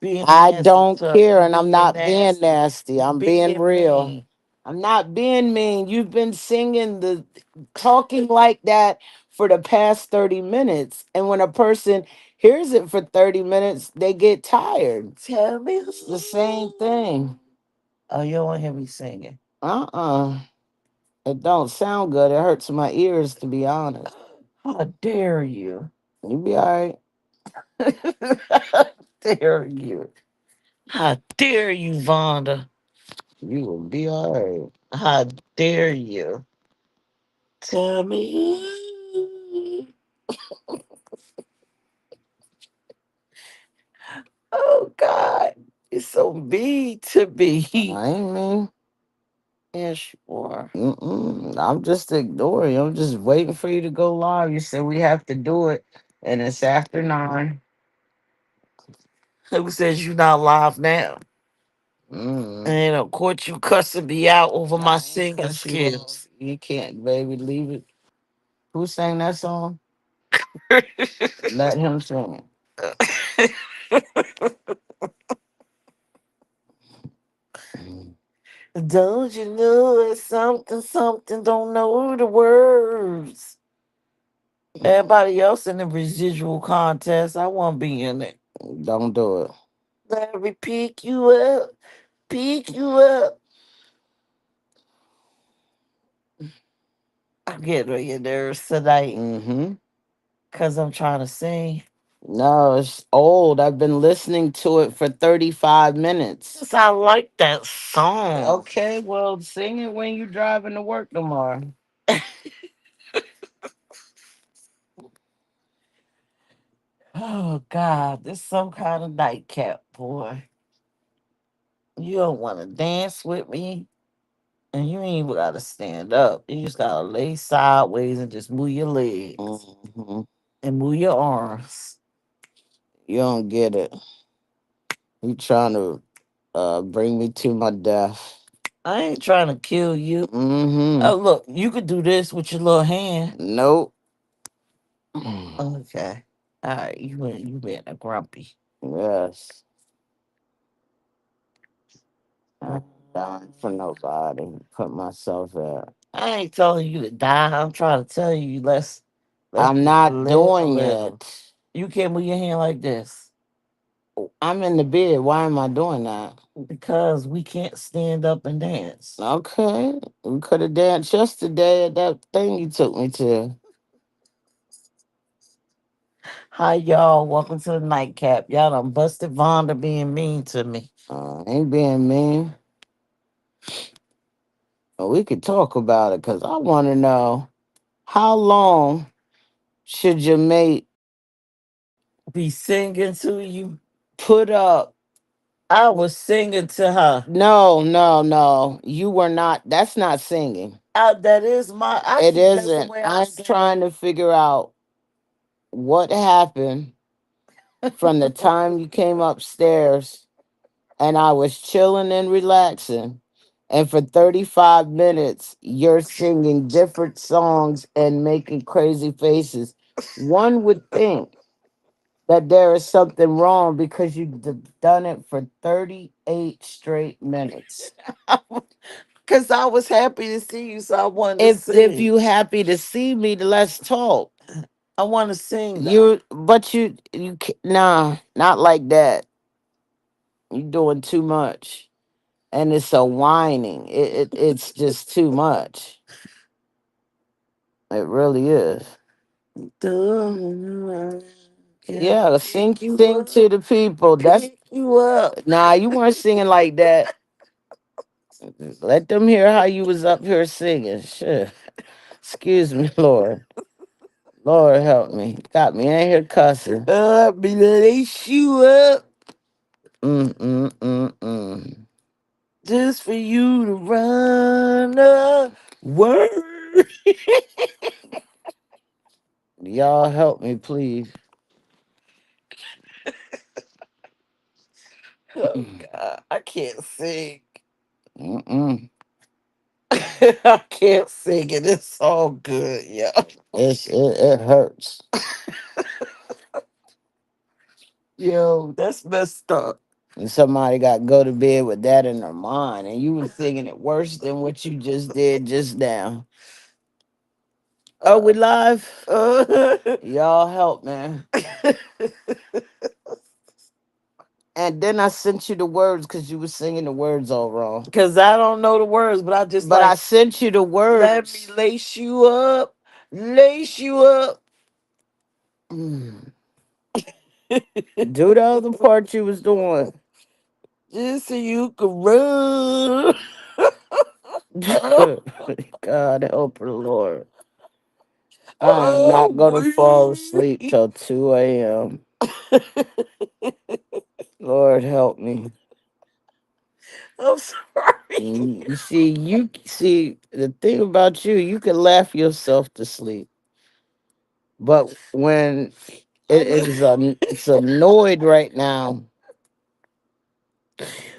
Being I nasty don't to care, and I'm being not being nasty. nasty. I'm being Being real. mean. I'm not being mean. You've been singing the talking like that for the past 30 minutes. And when a person hears it for 30 minutes, they get tired. Tell me It's the same thing. oh, you don't want to hear me singing. Uh-uh. It don't sound good. It hurts my ears, to be honest. How dare you? You be all right. How dare you? How dare you, Vonda? You will be all right. How dare you? Tell me. Oh God, it's so mean to me. I ain't mean. Yes, you are. I'm just ignoring you. I'm just waiting for you to go live. You said we have to do it, and it's after 9. Who says you not live now? Mm. And of course you cussing me out over my I ain't singing cuss you off. skills. You can't, baby. Leave it. Who sang that song? Let him sing it. Don't you know it's something, something, don't know the words. Everybody else in the residual contest, I want to be in it. Don't do it. Let me pick you up. I'm getting on your nerves tonight Mm-hmm. because I'm trying to sing. No, it's old. I've been listening to it for 35 minutes. Yes, I like that song. Okay, well, sing it when you're driving to work tomorrow. Oh God, this some kind of nightcap, boy. You don't want to dance with me, and you ain't even gotta stand up. You just gotta lay sideways and just move your legs Hmm. and move your arms. You don't get it. You trying to bring me to my death. I ain't trying to kill you. Mm-hmm. Oh look, you could do this with your little hand. Nope. Okay. All right, you being a grumpy. Yes. I ain't dying for Mm, nobody. Put myself at. I ain't telling you to die. I'm trying to tell you let's I'm just not live a doing little. it. You can't move your hand like this I'm in the bed. Why am I doing that? because we can't stand up and dance. Okay. We could have danced yesterday at that thing you took me to. Hi y'all, welcome to the nightcap. Y'all done busted Vonda being mean to me. Ain't being mean. But we could talk about it because I want to know how long should your mate Be singing to you. put up. I was singing to her. No, no, no. You were not. That's not singing. That is my It actually that's the isn't. way I I'm sing. trying to figure out what happened from the time you came upstairs and I was chilling and relaxing. And for 35 minutes, you're singing different songs and making crazy faces. One would think that there is something wrong because you've done it for 38 straight minutes. Cause I was happy to see you, so I wanted to If sing. you happy to see me, let's talk. I want to sing though. Nah, not like that. You doing too much, and it's a whining. It's just too much. It really is. Duh, can Yeah, pick you sing up, to the people. That's pick you up. nah. You weren't singing like that. Let them hear how you was up here singing. Sure. Excuse me, Lord. Lord help me. Got me in here cussing. Me lace you up Mm. just for you to run a word. Y'all help me, please. Oh God, I can't sing. Mm-mm. I can't sing it. It's all good, yo. It hurts. Yo, that's messed up. And somebody got to go to bed with that in their mind, and you was singing it worse than what you just did just now. Oh, we live? Cause Y'all help, man. And then I sent you the words because you was singing the words all wrong. I don't know the words, but I just But I like sent you the let me words. lace you up. Mm. Do the other part you was doing. Just so you can run. God help her, Lord. I am Oh, not gonna fall asleep we. till 2 a.m. Lord help me. I'm sorry. You see the thing about you, you can laugh yourself to sleep. But when I it's annoyed right now,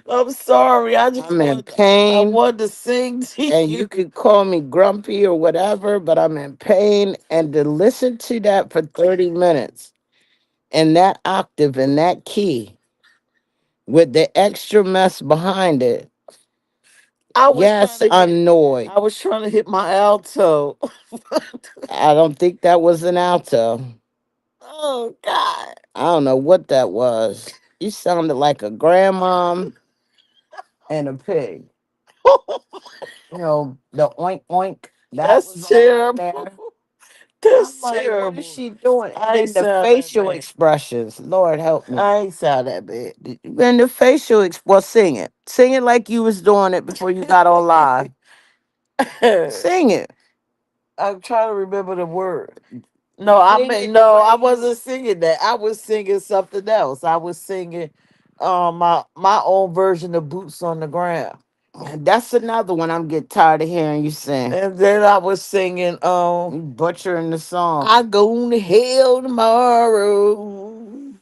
am sorry. I'm in I pain, wanted to sing to and you. you could call me grumpy or whatever, but I'm in pain. And to listen to that for 30 minutes in that octave and that key with the extra mess behind it, I was trying yes, to I'm hit. annoyed. I was trying to hit my alto. I don't think that was an alto. Oh God. I don't know what that was. You sounded like a grandmom and a pig. You know, the oink oink that was That's all in terrible. there. I'm That's like, what is terrible. she doing? And I ain't then the sound that facial bad. expressions. Lord help me. I ain't sound that bad. Then the facial well, sing it. Sing it like you was doing it before you got on live. Sing it. I'm trying to remember the word. No, I Sing mean it the no, I way wasn't singing that. I was singing something else. I was singing my own version of Boots on the Ground. that's another one I'm getting tired of hearing you sing. And then I was singing You butchering the song. I go to hell tomorrow.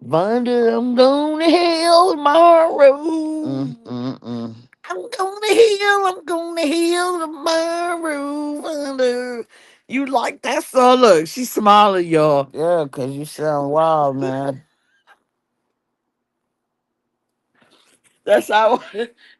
Wonder I'm going to hell tomorrow. Mm, mm, mm. I'm going to hell. I'm going to hell tomorrow. Wonder. You like that song? Look, she's smiling, y'all. Yeah, cause you sound wild, man. That's how.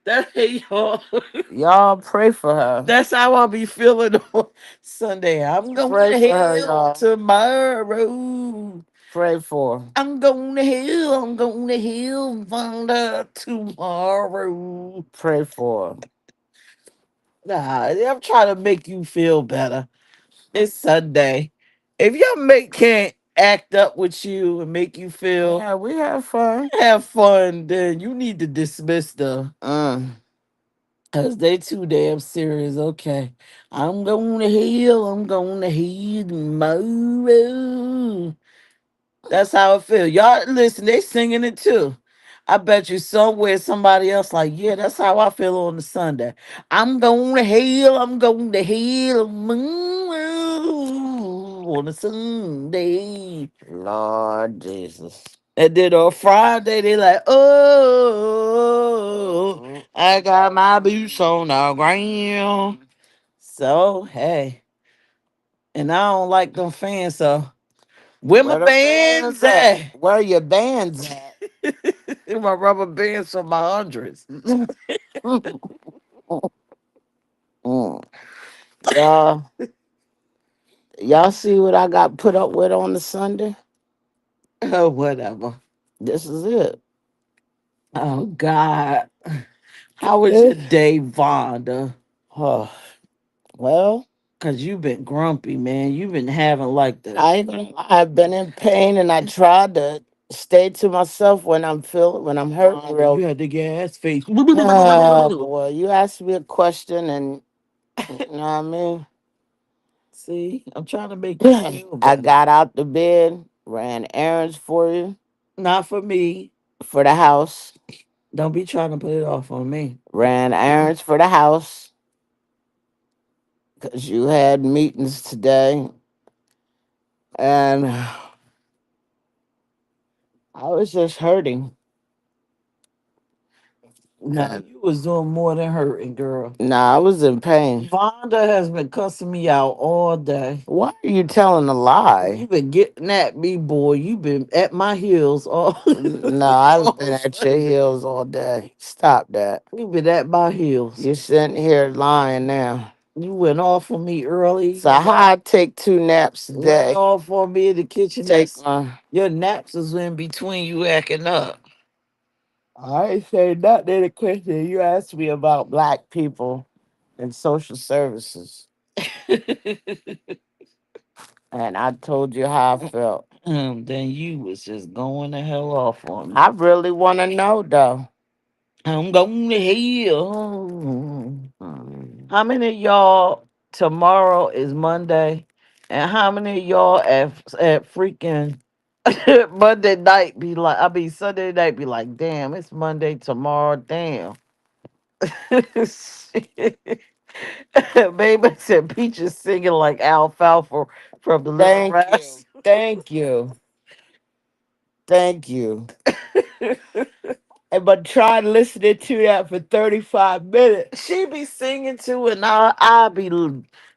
That's how y'all. Y'all pray for her. That's how I'll be feeling on Sunday. I'm going Pray to for her, hell y'all. tomorrow. Pray for her. I'm going to hell. I'm going to hell. Wonder tomorrow. Pray for her. Nah, I'm trying to make you feel better. It's Sunday. If your mate can't act up with you and make you feel Yeah, we have fun. have fun, then you need to dismiss them Mm. because they too damn serious. Okay. I'm going to hell. I'm going to hell tomorrow. That's how it feels. Y'all listen, they singing it too. I bet you somewhere somebody else like, yeah, that's how I feel on the Sunday. I'm going to hell, I'm going to hell on a Sunday. Lord Jesus. And then on Friday, they like, oh, I got my boots on the ground. So, hey, and I don't like them fans, so where my Where the bands bands at? at? Where your bands at? My rubber bands for my hundreds. Mm. Y'all, y'all see what I got put up with on the Sunday? Oh, whatever. This is it. Oh God. How was your Eh. day, Vonda? Oh, well, Cause you've been grumpy, man. You've been having like the I ain't gonna lie, I've been in pain, and I tried to stay to myself when I'm hurting Vonda, you real. had the gas face. Boy, you asked me a question, and you know what I mean. See, I'm trying to make you feel I better. got out the bed, ran errands for you, Not for me. for the house, Don't be trying to put it off on me. ran errands for the house because you had meetings today, and I was just hurting. Nah, you was doing more than hurting, girl. Nah, I was in pain. Vonda has been cussing me out all day. Why are you telling a You lie? been getting at me, boy. You been at my heels all, No, I've been all at your Sunday. heels all day. Stop that. You been at my heels. You're sitting here lying now. You went off on me early. So how I take 2 naps a Went day? off on me in the kitchen. Take my. Your naps is in between you acting up. I ain't say nothing in the question. You asked me about black people and social services, and I told you how I felt. Then you was just going the hell off on me. I really want to know though. I'm going to hell. Mm. How many of y'all tomorrow is Monday? And how many of y'all at freaking Monday night be like, I mean, Sunday night be like, damn, it's Monday tomorrow. Damn. Baby said Peaches singing like alfalfa from the Little Thank you, Rats. thank you, thank you. And but try listening to that for 35 minutes. She be singing too, and I be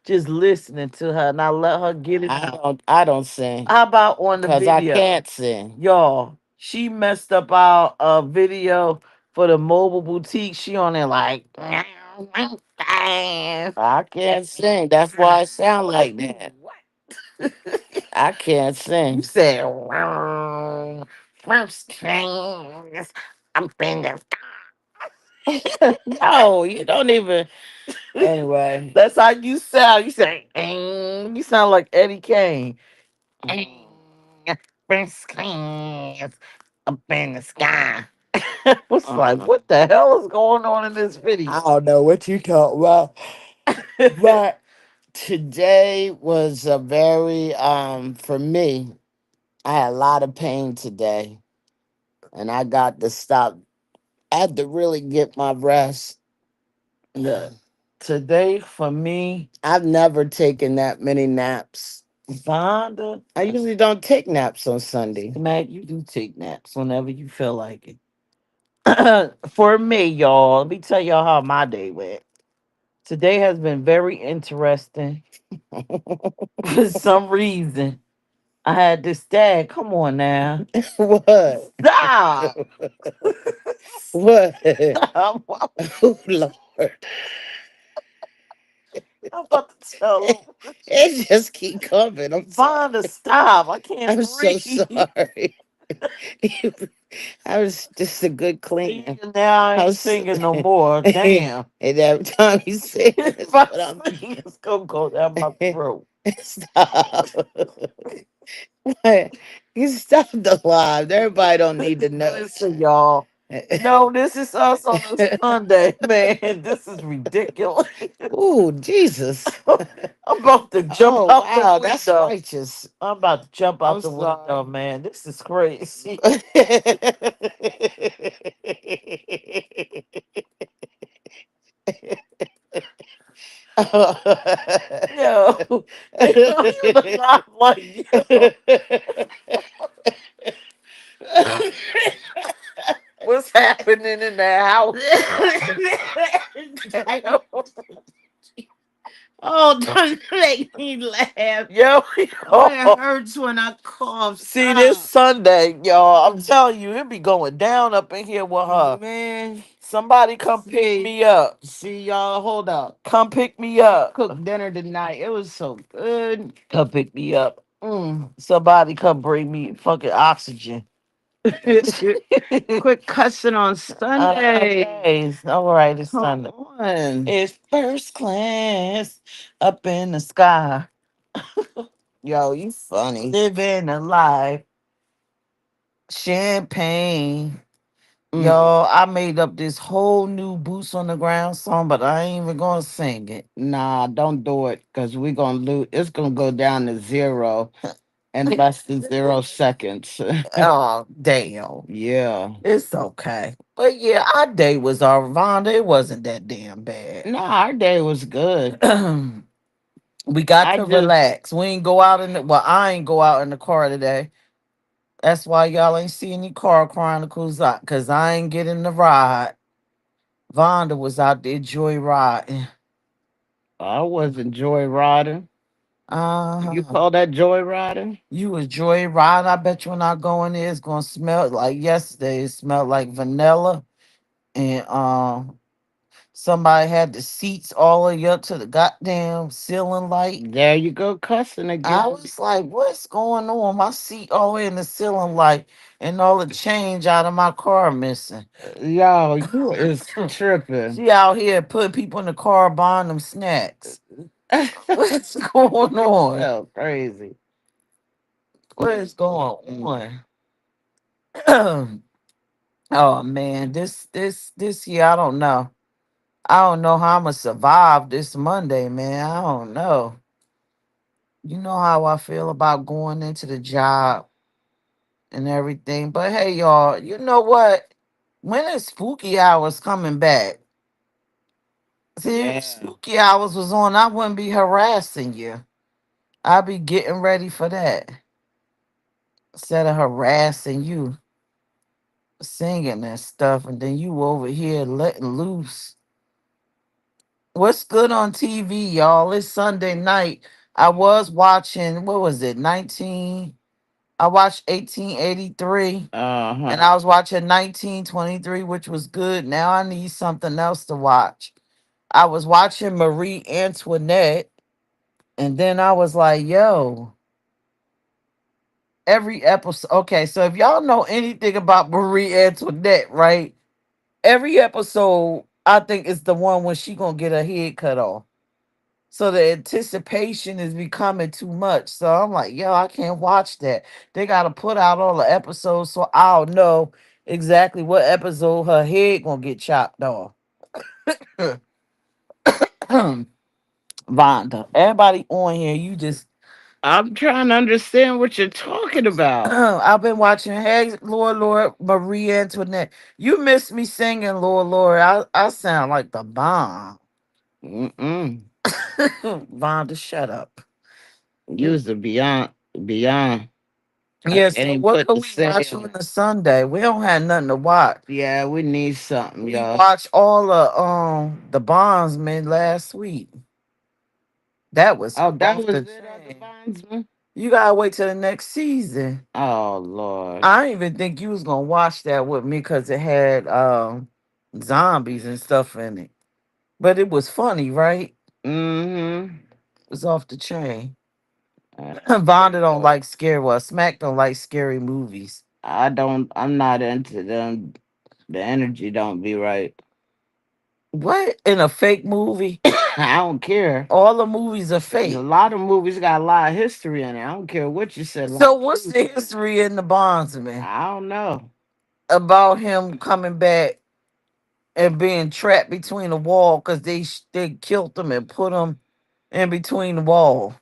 just listening to her, and I let her get it I out. don't. I don't sing How about on the because I video? can't sing. Y'all, she messed up our video for the mobile boutique. She on there like, I can't sing. That's why I sound like that. what? I can't You sing. said, first things, I'm finna. No, you don't even. Anyway. That's how you sound. You say, you sound like Eddie Kane. First class up in the sky. I was like, Uh, what the hell is going on in this I video? don't know what you talk about, but today was a very for me. I had a lot of pain today, and I got to stop. I had to really get my rest. Look, today for me, I've never taken that many naps. Vonda, I usually don't take naps on Sunday. Matt, you do take naps whenever you feel like it. For me, y'all, let me tell y'all how my day went. Today has been very interesting. For some reason, I had this dad. Come on now. What? Stop. What? Stop. Oh Lord! I'm about to tell him. It just keep coming. I'm Vonda, sorry. stop. I can't I'm so breathe. sorry. I was just a good See, cleaner. now I I ain't was, singing no more. and Damn. every time you say it, If that's I what I'm sing, it's going to go down my doing. throat. Stop. You stop the live. Everybody don't need to know. Listen, y'all. No, this is us on a Sunday, man. This is ridiculous. Ooh, Jesus. I'm about to jump Oh out the wow, that's window. righteous. I'm about to jump I'm out the window, sorry. man. This is crazy. Yo, you don't even laugh like yo. What's happening in the house? Oh, don't make me laugh. Yo, Oh, it yo. hurts when I cough. See this Stop. Sunday, y'all. I'm telling you, it be going down up in here with her. Man, Somebody come pick see, me up. see y'all. Hold up. Come pick me up. Cooked dinner tonight. It was so good. Come pick me up. Mm. Somebody come bring me fucking oxygen. Quit cussing on Sunday. Okay, all right, it's Come Sunday. on. It's first class up in the sky, Yo, you funny. living a life, champagne. Mm. Y'all, I made up this whole new Boots on the Ground song, but I ain't even gonna sing it. Nah, don't do it because we're going to lose. It's going to go down to zero in less than 0 seconds. Oh, damn. Yeah. It's okay. But yeah, our day was our Vonda. It wasn't that damn bad. No, our day was good. We got I to just, relax. We ain't go out in the well, I ain't go out in the car today. That's why y'all ain't see any car chronicles out, cause I ain't getting the ride. Vonda was out there joyriding. I wasn't joyriding. You Uh-huh. call that joyriding? You was joyriding. I bet you when I go in there, it's gonna smell like yesterday. It smelled like vanilla, and somebody had the seats all the way up to the goddamn ceiling light. There you go, cussing I again. was like, what's going on? My seat all the way in the ceiling light, and all the change out of my car missing. Yo, you is tripping. She out here putting people in the car buying them snacks. What's going on? Oh, crazy. What is Mm. going on? Oh man, this year I don't know. I don't know how I'm gonna survive this Monday, man. I don't know. You know how I feel about going into the job and everything. But hey, y'all, you know what? When is spooky hours coming back? See, if Yeah. spooky hours was on, I wouldn't be harassing you. I'd be getting ready for that instead of harassing you, singing and stuff, and then you over here letting loose. What's good on TV, y'all? It's Sunday night. I was watching, what was it, 19? I watched 1883, and Uh-huh. I was watching 1923, which was good. Now I need something else to watch. I was watching Marie Antoinette, and then I was like, yo, every episode. Okay, so if y'all know anything about Marie Antoinette, right? Every episode, I think is the one when she gonna get her head cut off. So the anticipation is becoming too much. So I'm like, yo, I can't watch that. They gotta put out all the episodes so I'll know exactly what episode her head gonna get chopped off. Vonda, everybody on here, you just I'm trying to understand what you're talking about. I've been watching Hey Lord Lord Marie Antoinette. You miss me singing Lord Lord. I sound like the bomb. Mm-mm. Vonda, shut up. You was the beyond. I Yeah, can't so even what put could the we watch same. on the Sunday? We don't have nothing to watch. Yeah, we need something, We y'all. watched all of the Bondsmen last week. That was Oh, that off was the it at the chain. bondsman? You gotta wait till the next season. Oh Lord. I didn't even think you was gonna watch that with me because it had zombies and stuff in it. But it was funny, right? Mm-hmm. It was off the chain. There Vonda you don't go. like scary. Well, Smack don't like scary movies. I'm not into them. The energy don't be right. What in a fake movie? I don't care. All the movies are A fake. lot of movies got a lot of history in it. I don't care what you said, a lot So of what's truth the in it. history in the Bondsman I don't know. about him coming back and being trapped between the wall because they killed him and put him in between the wall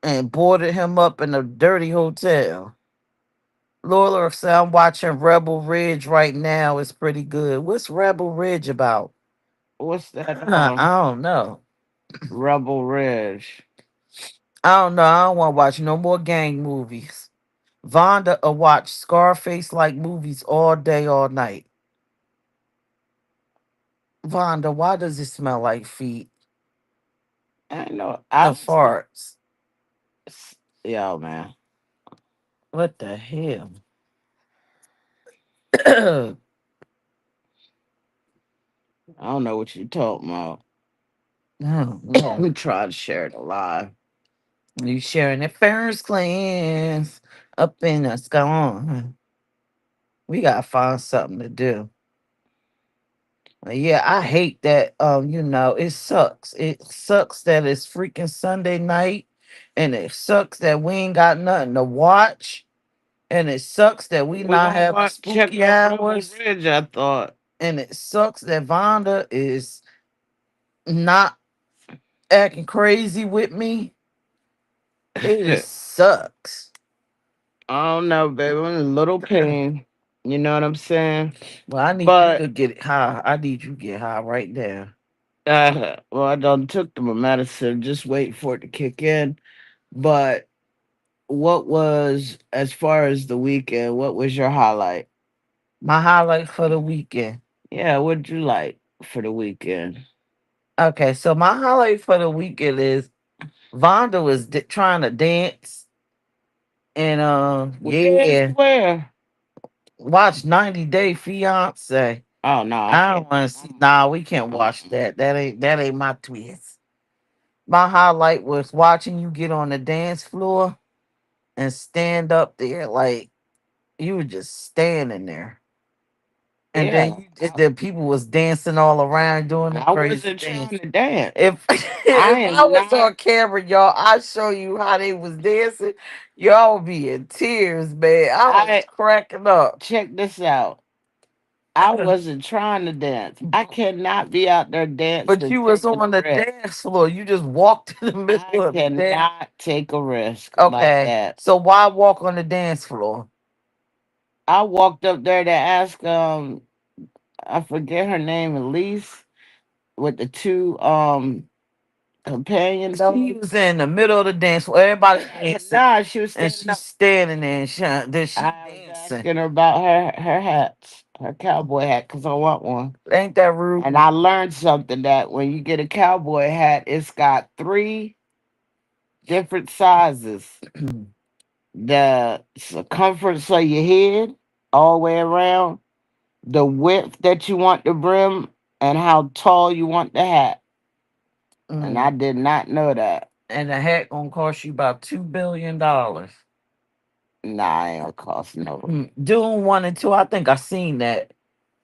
and boarded him up in a dirty hotel. Lola said, I'm watching Rebel Ridge right now. It's pretty good. What's Rebel Ridge about? What's that? I don't know. Rebel Ridge. I don't know. I don't want to watch no more gang movies. Vonda will watch Scarface like movies all day, all night. Vonda, why does it smell like feet? I know. The farts. Yo, man. What the hell? Oh, I don't know what you talking about. no. We try to share it alive. You sharing it first class up in the sky. We gotta find something to do. Yeah, I hate that. It sucks. It sucks that it's freaking Sunday night, and it sucks that we ain't got nothing to watch, and it sucks that we We not gonna having watch check spooky out Rebel hours, Ridge, I thought. and it sucks that Vonda is not acting crazy with me. It I just sucks. don't know, baby. I'm in a little pain. You know what I'm saying? Well, I need you But to get high. I need you to get high right now. well, I done took my medicine. Just wait for it to kick in. But what was as far as the weekend? What was your highlight? My highlight for the weekend. Yeah, what'd you like? for the weekend? Okay, so my highlight for the weekend is Vonda was trying to dance, and We danced yeah, where? watch 90 Day Fiance. Oh no, I I can't. don't want to see. Nah, we can't watch that. That ain't my twist. My highlight was watching you get on the dance floor and stand up there like you were just standing there. And then Yeah, the people was dancing all around doing the I crazy wasn't things. trying to dance. If I if I am was not. on camera, y'all, I'd show you how they was dancing. Y'all would be in tears, man. I was I cracking up. check this out. I wasn't trying to dance. I cannot be out there dancing But and you was taking a on the risk. dance floor. You just walked in the I middle of the dance. cannot take a risk like Okay. that. So why walk on the dance floor? I walked up there to ask I forget her name, Elise, with the two companion She dogs. was in the middle of the dance floor. Everybody dancing. Nah, she was And standing she's up. standing there and then she I was dancing. asking her about her hats, her cowboy hat, because I want one. Ain't that rude? And I learned something that when you get a cowboy hat, it's got three different sizes. The circumference of your head, all the way around, the width that you want the brim, and how tall you want the hat. And I Mm. did not know that. And the hat gonna cost you about $2 billion. Nah, I ain't gonna cost no. Dune 1 and 2. I think I seen that.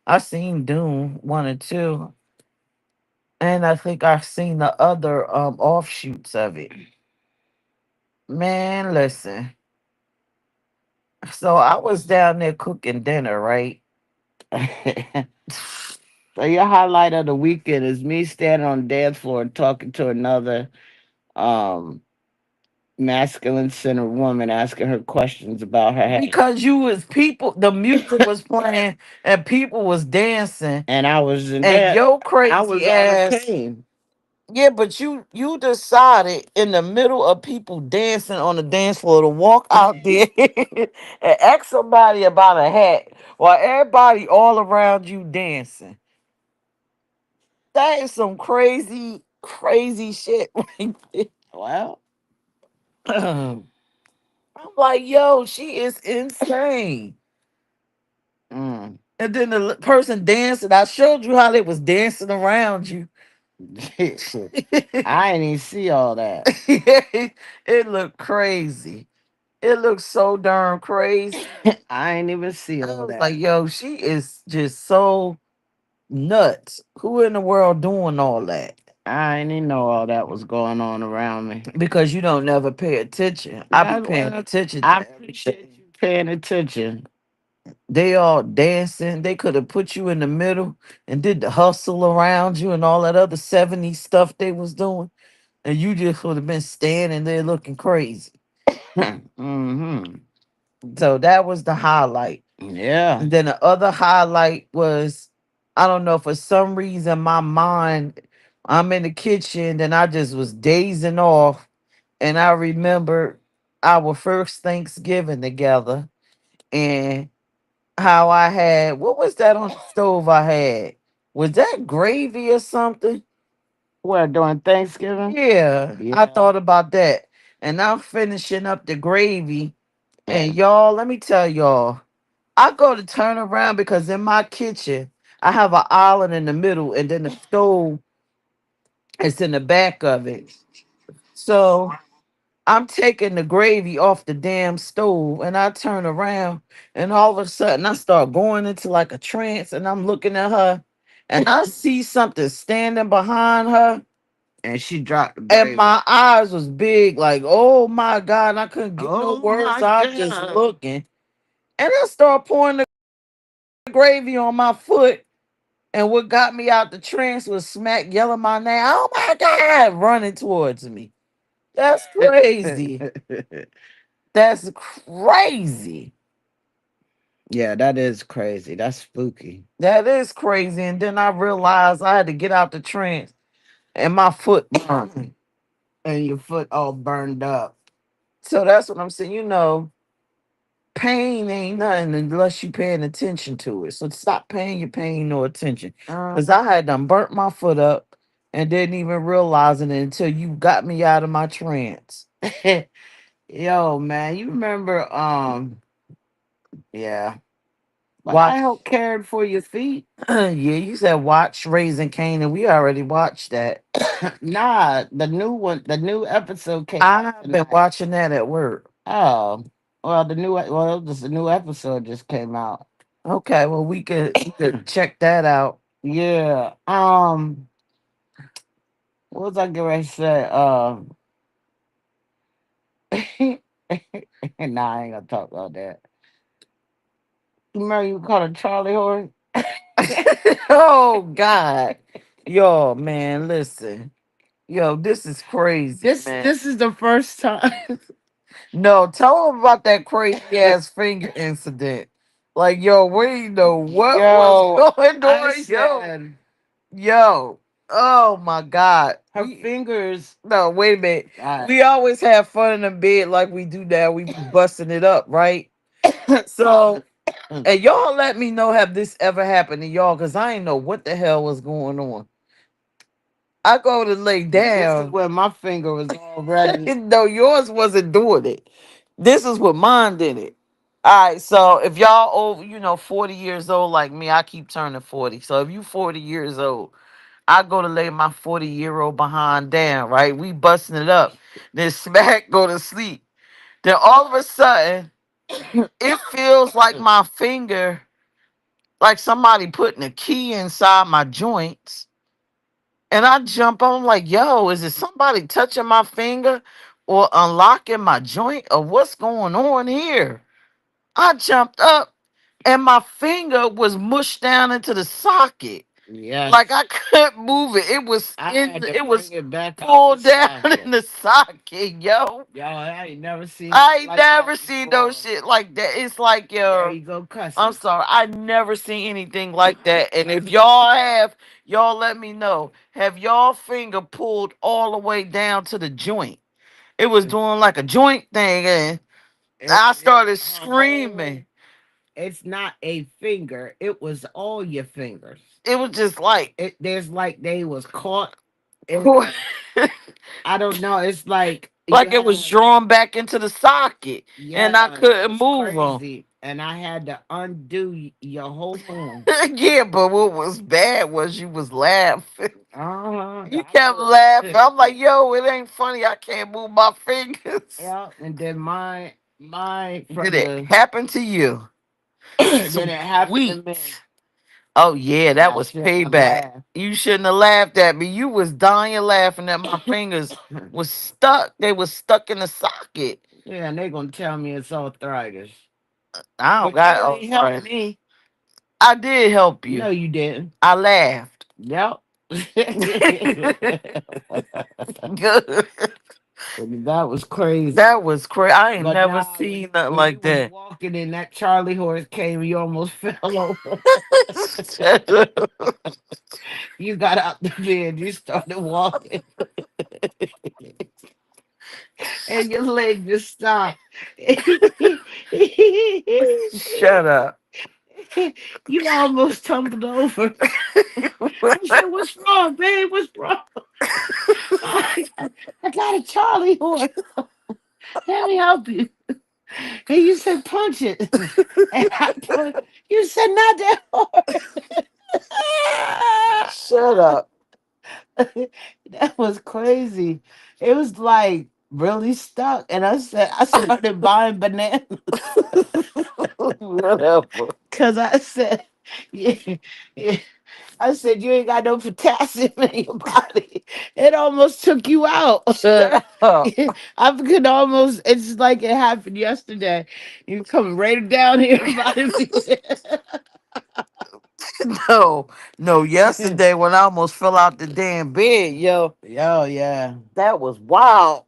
I seen Dune 1 and 2, and I think I seen the other offshoots of it. Man, listen. So I was down there cooking dinner, right? So your highlight of the weekend is me standing on the dance floor and talking to another um masculine centered woman, asking her questions about her head. Because you was people, the music was playing and people was dancing, And I was in and that. yo I was crazy on a ass. cane. Yeah, but you decided in the middle of people dancing on the dance floor to walk out there and ask somebody about a hat while everybody all around you dancing. That is some crazy, crazy shit right there. Well, I'm like, yo, she is insane. mm. And then the person dancing, I showed you how they was dancing around you. I ain't even see all that. It looked crazy. It looks so darn crazy. I ain't even see I all was like, that. yo, she is just so nuts. Who in the world doing all that? I ain't even know all that was going on around me. Because you don't never pay attention. I be That's paying what attention I to appreciate everything. you paying attention. They all dancing. They could have put you in the middle and did the hustle around you and all that other 70s stuff they was doing. And you just would have been standing there looking crazy. Mm-hmm. So that was the highlight. Yeah. And then the other highlight was, I don't know, for some reason, my mind, I'm in the kitchen, and I just was dazing off. And I remembered our first Thanksgiving together and how I had, what was that on the stove I had? Was that gravy or something? What, during Thanksgiving? Yeah, I Yeah. thought about that. And I'm finishing up the gravy. Yeah. And y'all, let me tell y'all, I go to turn around because in my kitchen, I have an island in the middle, and then the stove is in the back of it. So I'm taking the gravy off the damn stove, and I turn around, and all of a sudden I start going into like a trance, and I'm looking at her, and I see something standing behind her, And she dropped the and gravy. my eyes was big, like, oh my God, and I couldn't get no Oh words my out. I'm just God. looking, and I start pouring the gravy on my foot. And what got me out the trance was Smack yelling my name. Oh my God, running towards me. That's crazy. That's crazy. Yeah, that is crazy. That's spooky. That is crazy. And then I realized I had to get out the trance and my foot burned. And your foot all burned up. So that's what I'm saying. pain ain't nothing unless you paying attention to it. So stop paying your pain no attention. Cause I had done burnt my foot up and didn't even realize it until you got me out of my trance. Yo, man, you remember? Yeah. But I Watch. helped cared for your feet. Yeah, you said watch Raising Cane, and we already watched that. Nah, the new one, the new episode came out I've been tonight. watching that at work. Oh, well, the new episode just came out. Okay, well we could check that out. Yeah. What was I getting ready to say? Nah, I ain't gonna talk about that. You remember you called a Charlie horse? Oh God, yo man, listen, yo, this is crazy, This man. this is the first time. No, tell them about that crazy ass finger incident. Like, yo, we didn't know what was Yo, going I on, yo, said yo. Oh my God, her fingers. no, wait a minute. Uh, We always have fun in the bed like we do now. We be busting it up, right? So, and y'all let me know have this ever happened to y'all because I ain't know what the hell was going on. I go to lay this is down. where my finger was already. No, yours wasn't doing it. This is what mine did it. All right, so if y'all over, 40 years old like me, I keep turning 40. So if you 40 years old, I go to lay my 40-year-old behind down, right? We busting it up. Then smack go to sleep. Then all of a sudden, it feels like my finger, like somebody putting a key inside my joints. And I jump on like, yo, is it somebody touching my finger or unlocking my joint or what's going on here? I jumped up and my finger was mushed down into the socket. Like Yes, I couldn't move it. I had to It bring was it back out the pulled down in socket. the socket, yo. Yo, I ain't never seen I nothing ain't like never that seen no before. shit like that. It's like, There yo, you go, I'm cussing. sorry. I never seen anything like that. And if y'all have, y'all let me know. Have y'all finger pulled all the way down to the joint? It was doing like a joint thing, and I started Her whole. screaming. It's not a finger. It was all your fingers. It was just like, There's like they was caught in. I don't know. It's like you like it was had. drawn back into the socket, and I Yeah, it couldn't was move them. crazy, and I had to undo your whole hand. Yeah, but what was bad was you was laughing. You I kept know. laughing. I'm like, yo, it ain't funny. I can't move my fingers. Yeah, and then my Did from it the happen to you? then it happened to Sweet. me. Oh yeah, that I was shouldn't have payback. laughed. You shouldn't have laughed at me. You was dying laughing that my fingers was stuck. They was stuck in the socket. Yeah, and they gonna tell me it's arthritis, I don't but you got ain't helped arthritis. me. I did help you. No, you didn't. I laughed. Yep. Good. That was crazy. That was crazy. I ain't But never now, seen nothing when you like was that. walking and that Charlie horse came, you almost fell over. Shut up. You got out the bed, you started walking, and your leg just stopped. Shut up. You almost tumbled over. I said, "What's wrong, babe? What's wrong?" I got a Charlie horse. Let me help you. And you said, "Punch it." And I put. You said, "Not that Shut up. That was crazy. It was like really stuck. And I started buying bananas Whatever. because I said, yeah, yeah. I said, you ain't got no potassium in your body. It almost took you out. Shut up. I could almost, it's like it happened yesterday. You come right down here about it. No, no. Yesterday when I almost fell out the damn bed, yo, Yo, yeah. that was wild.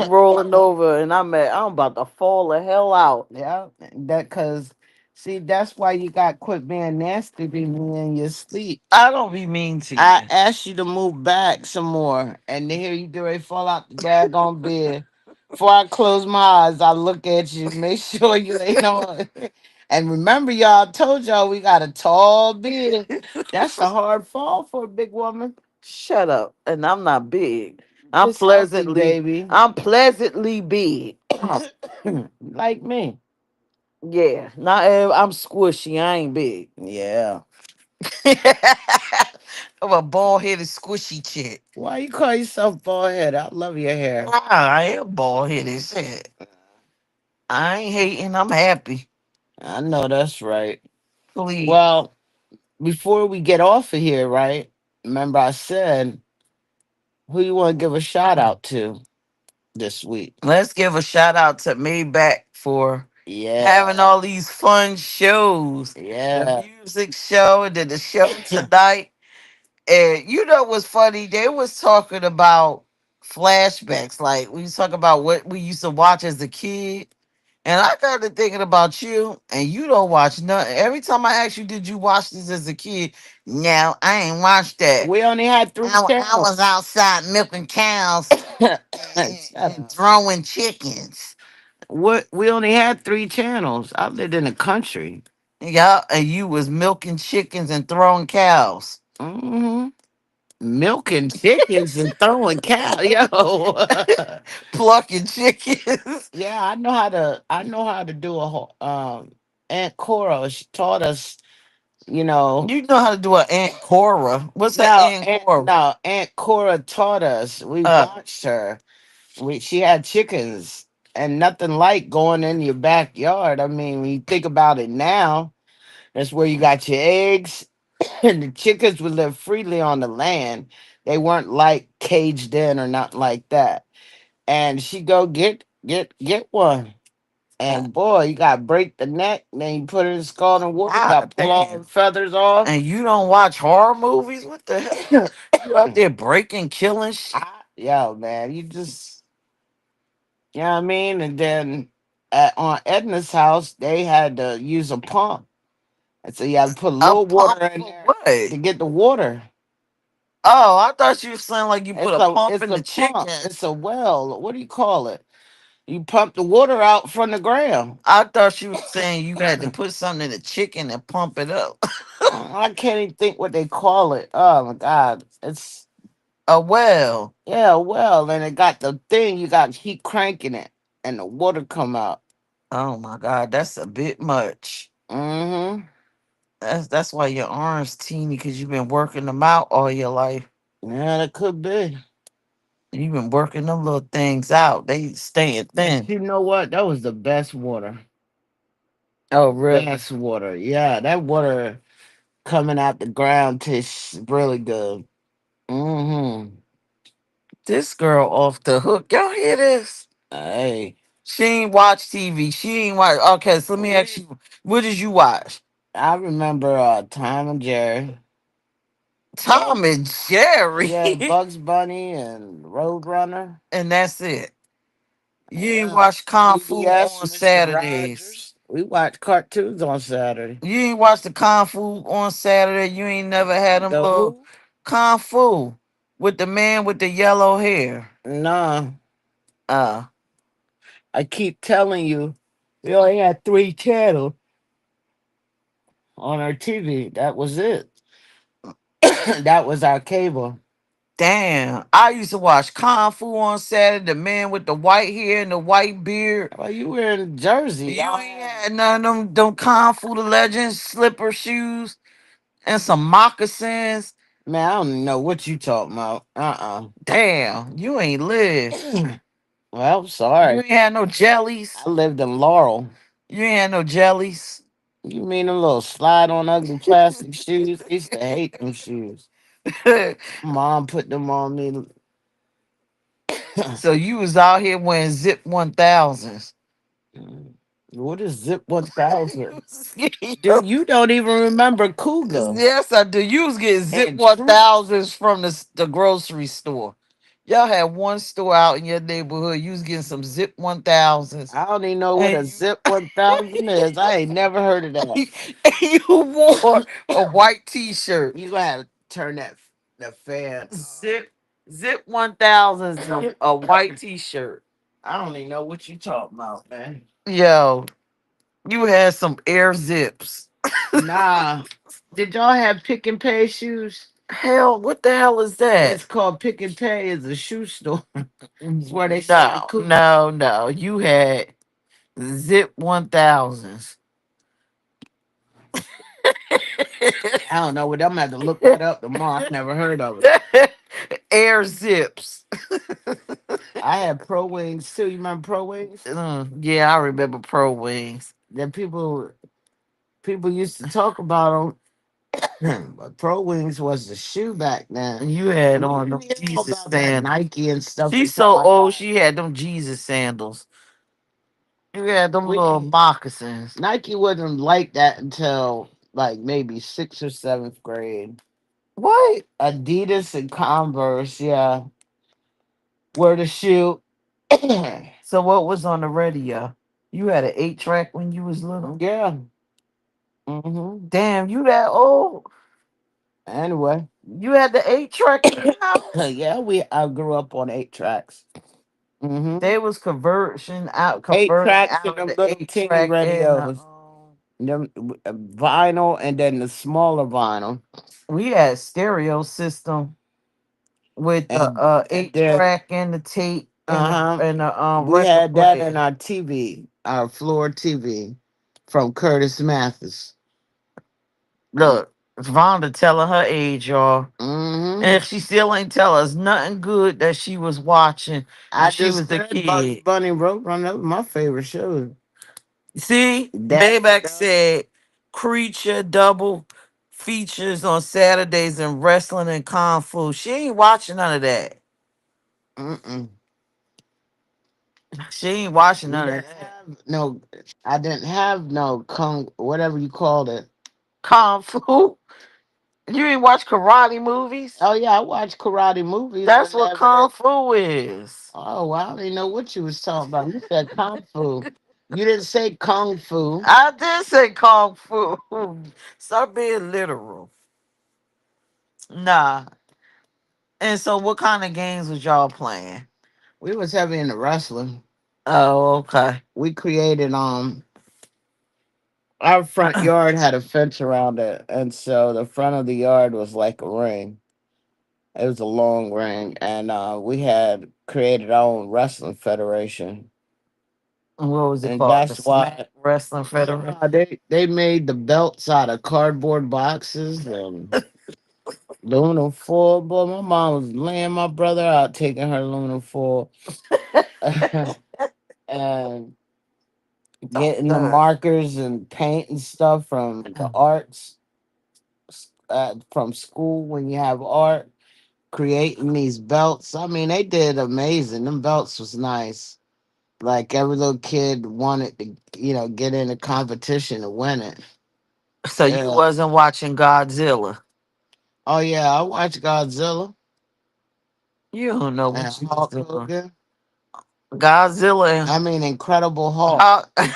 Rolling over, and I'm about to fall the hell out. Yeah, that because see, that's why you got quit being nasty to me in your sleep. I don't be mean to I you. asked you to move back some more, and then here you get ready to fall out the daggone bed. Before I close my eyes, I look at you, make sure you ain't on. And remember, y'all, I told y'all we got a tall beard. That's a hard fall for a big woman. Shut up. And I'm not big. I'm Just healthy, pleasantly baby. I'm pleasantly big. Like me. Yeah. Not I'm squishy. I ain't big. Yeah. I'm a bald headed squishy chick. Why you call yourself bald head? I love your hair. I am bald headed shit. I ain't hating, I'm happy. I know that's right. Please. Well, before we get off of here, right? Remember I said who you want to give a shout out to this week? Let's give a shout out to Maybach for having Yeah. all these fun shows. The Yeah. music show and then the show tonight. And you know what's funny? They was talking about flashbacks. Like we was talking about what we used to watch as a kid. And I got to thinking about you, and you don't watch nothing. Every time I ask you, did you watch this as a kid? No, I ain't watched that. We only had three I channels. was outside milking cows Shut and up. throwing chickens. What we only had three channels. I lived in the country. Yeah, and you was milking chickens and throwing cows. Hmm. Milking chickens and throwing cows. Yo. Plucking chickens. Yeah, I know how to do a whole Aunt Cora, she taught us, you know. You know how to do an Aunt Cora. What's an No, Aunt Aunt Cora? no, Aunt Cora taught us. We Uh, watched her. She had chickens and nothing like going in your backyard. I mean, when you think about it now, that's where you got your eggs and the chickens would live freely on the land. They weren't like caged in or nothing like that. And she go get one. uh, And boy, you gotta break the neck, then you put it in scalding water, you gotta God pull all damn. the feathers off. And you don't watch horror movies? What the hell? You out there breaking, killing shit? Yo, man, you just, you know what I mean? And then on Edna's house, they had to use a pump. And so you had to put a A little water pump in for there what? to get the water. Oh, I thought you were saying like you put It's a a pump it's in a the pump. It's chickens. a well. What do you call it? You pump the water out from the ground. I thought you were saying you had to put something in the chicken and pump it up. I can't even think what they call it. Oh my god. It's A well. yeah, well, and it got the thing, you got to keep cranking it and the water come out. Oh my God, that's a bit much. Mm-hmm. That's why your arms teeny because you've been working them out all your life. Yeah, that could be. You've been working them little things out. They staying But thin. you know what? That was the best water. Oh, really? Best water. Yeah, that water coming out the ground tastes really good. Mm-hmm. This girl off the hook. Y'all hear this? Hey, She ain't watch TV. She ain't watch. Okay, so let me ask you, what did you watch? I remember Tom and Jerry. Tom and Jerry. Yeah, Bugs Bunny and Roadrunner. And that's it. You ain't Yeah. watch Kung Fu PBS, on Mr. Saturdays. Rogers. We watch cartoons on Saturday. You ain't watch the Kung Fu on Saturday. You ain't never had them The little who? Kung Fu with the man with the yellow hair. Nah, Uh, I keep telling you, we only had three channels on our TV. That was it. That was our cable. damn. I used to watch Kung Fu on Saturday. The man with the white hair and the white beard. Well, you were in Jersey. You Y'all ain't had, had none of them Kung Fu the Legends slipper shoes and some moccasins. man, I don't know what you talking about. Damn, you ain't live. Well, You sorry. ain't had no jellies. I lived in Laurel. You ain't had no jellies. You mean a little slide on ugly plastic shoes? I used to hate them shoes. Mom put them on me. So you was out here wearing Zip 1000s. What is Zip 1000? Dude, you don't even remember Cougar Yes, I do. You was getting Zip and Troop. 1000s from the grocery store. Y'all had one store out in your neighborhood. You was getting some Zip 1000s. I don't even know what And a Zip 1000 is. I ain't never heard of that. you, and you wore a white t-shirt. You gonna have to turn the fan. Zip 1000s, a white t-shirt. I don't even know what you talking about, man. Yo, you had some air zips. Nah. Did y'all have Pick and Pay shoes? Hell, what the hell is that? It's called Pick and Pay. It's a shoe store. It's where they sell the No, cool. no, no. You had Zip 1000s. I don't know. Well, I'm gonna have to look that up tomorrow. I never heard of it. Air zips. I had Pro Wings too. You remember Pro Wings? Yeah, I remember Pro Wings. That people used to talk about them. But Pro Wings was the shoe back then. You had We on them we all Jesus about that sandals. Nike and stuff She's until so I old, got she had them Jesus sandals. You had them little we moccasins. Nike wasn't like that until like maybe sixth or seventh grade. What? Adidas and Converse, yeah, were the shoe. So what was on the radio? You had an 8 track when you was little? Yeah. Damn, you that old? Anyway, You had the 8 track in your house? yeah, I grew up on 8 tracks. They was Eight converting tracks and out of them the little eight teeny track in the radios. Them vinyl and then the smaller vinyl. we had stereo system with the And eight then track and the tape uh-huh. and the We record had that player. in our TV, our floor TV from Curtis Mathis. Look, Vonda telling her age, y'all. And Mm-hmm. if she still ain't tell us nothing good that she was watching when I she just was a said Bugs kid. Bunny Roadrunner. That was my favorite show. See, That Maybach said creature double features on Saturdays and wrestling and kung fu. She ain't watching none of that. mm-mm. She ain't watching We none of didn't that. have no. I didn't have no kung, whatever you called it. Kung fu? You ain't watch karate movies? Oh yeah, I watched karate movies That's what whenever they. kung fu is. Oh wow, I didn't know what you was talking about. You said kung fu. You didn't say kung fu. I did say kung fu. Stop being literal. Nah. And so, what kind of games was y'all playing? We was heavy into wrestling. Oh, okay. We created our front yard had a fence around it, and so the front of the yard was like a ring. It was a long ring, and we had created our own wrestling federation, What was it and called? The that's Smack why Wrestling Federation. they made the belts out of cardboard boxes and aluminum foil. Boy, my mom was laying my brother out, taking her aluminum foil, and Oh, getting the God. markers and paint and stuff from the arts from school when you have art. Creating these belts. I mean, they did amazing. Them belts was nice. Like every little kid wanted to, get in a competition to win it. So you Yeah. wasn't watching Godzilla. Oh yeah, I watched Godzilla You don't know and what you was Hulk doing. Hogan. Godzilla I mean, Incredible Hulk. Hulk, I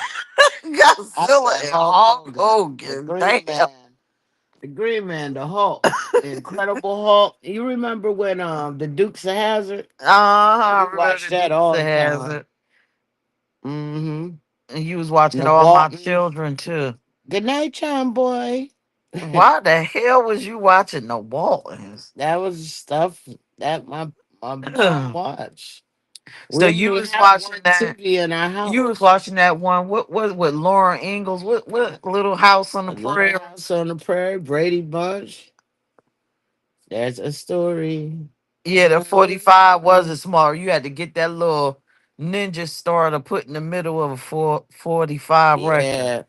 Godzilla said and Hulk Hulk Hogan, the Hogan. Green Damn. Man, the Hulk, the Incredible Hulk. You remember when the Dukes of Hazard? I We remember watched the that Dukes all of the time. Hazzard. Mm-hmm. And you was watching The all my Waltons. children too. Good night, John boy. Why the hell was you watching the Waltons? That was stuff that my mom watched. We So didn't you even was have watching one that. TV in our You was house. watching that one. What was with Lauren Ingalls? What little house on the A Little prairie? House on the Prairie, Brady Bunch. There's a story. Yeah, the 45 wasn't smart. You had to get that little ninja star to put in the middle of a 45 record. Yeah,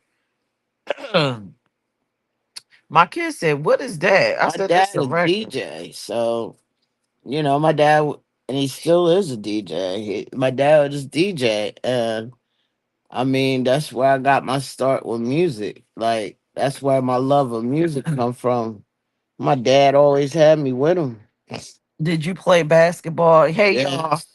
My kid said, "What is that?" I my said, "This dad a is record." DJ, so my dad, and he still is a DJ. My dad was DJ, and I mean that's where I got my start with music. Like that's where my love of music come from. My dad always had me with him. Did you play basketball? Hey y'all, Yes.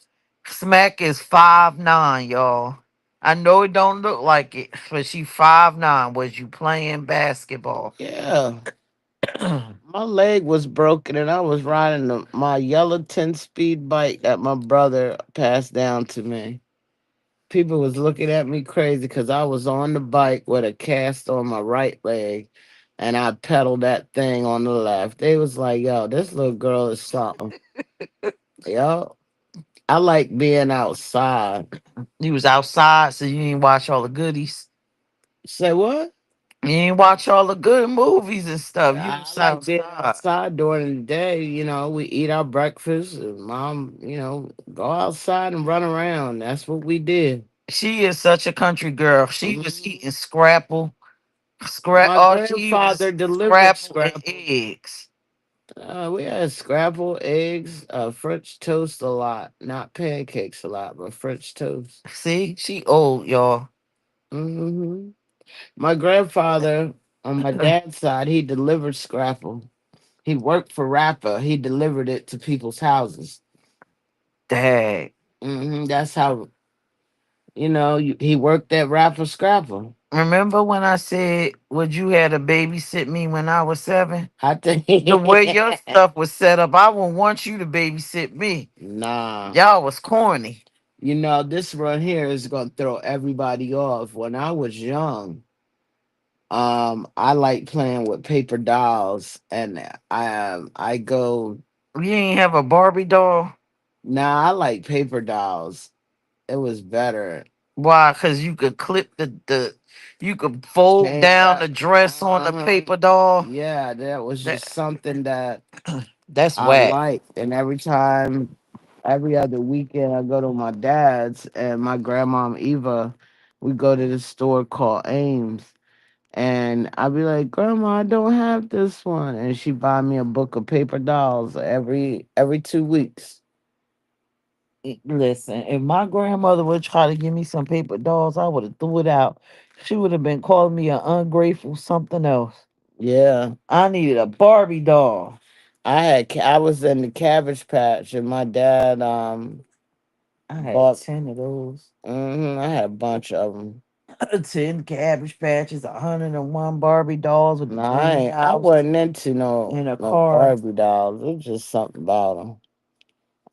Smack is 5'9", y'all. I know it don't look like it, but she 5'9". Was you playing basketball? Yeah. My leg was broken and I was riding my yellow 10-speed bike that my brother passed down to me. People was looking at me crazy because I was on the bike with a cast on my right leg, and I pedaled that thing on the left. They was like, "Yo, this little girl is something." Yo, I like being outside. You was outside, so you didn't watch all the goodies. Say what? You didn't watch all the good movies and stuff. You I was like being outside. outside during the day. You know, we eat our breakfast. And mom, go outside and run around. That's what we did. She is such a country girl. She was Mhm. eating scrapple, scrap. My All she eat grandfather was delivered scrapple and Scrapple. eggs. We had Scrapple, eggs, French toast a lot. Not pancakes a lot, but French toast. See, she old, y'all. Hmm My grandfather, on my dad's side, he delivered Scrapple. He worked for Rapper. He delivered it to people's houses. Dang. That's how, he worked at Rapper Scrapple. Remember when I said, would you had to babysit me when I was 7? I think, The way your stuff was set up, I wouldn't want you to babysit me. nah. Y'all was corny. This run here is going to throw everybody off. When I was young, I like playing with paper dolls, and I go. You ain't have a Barbie doll? Nah, I like paper dolls. It was better. Why? Because you could clip you could fold Change down that. the dress on the paper doll. Yeah, that was That just something that that's I whack. liked. And every other weekend, I go to my dad's and my grandma Eva. We go to this store called Ames. And I'd be like, Grandma, I don't have this one. And she buy me a book of paper dolls every 2 weeks. Listen, if my grandmother would try to give me some paper dolls, I would have threw it out. She would have been calling me an ungrateful something else. Yeah. I needed a Barbie doll. I was in the cabbage patch and my dad I had bought 10 of those. I had a bunch of them. 10 Cabbage Patches, 101 Barbie dolls with No, the dream I house wasn't into in a no car. Barbie dolls. It was just something about them.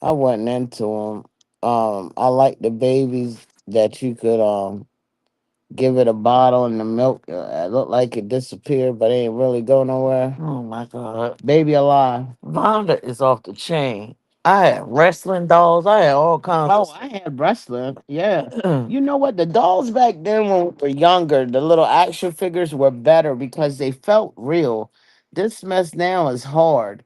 I wasn't into them. I like the babies that you could give it a bottle and the milk. It looked like it disappeared, but it ain't really go nowhere. Oh my God. Baby alive. Vonda is off the chain. I had wrestling dolls. I had all kinds of Oh, stuff. I had wrestling. Yeah. You know what? The dolls back then when we were younger, the little action figures were better because they felt real. This mess now is hard.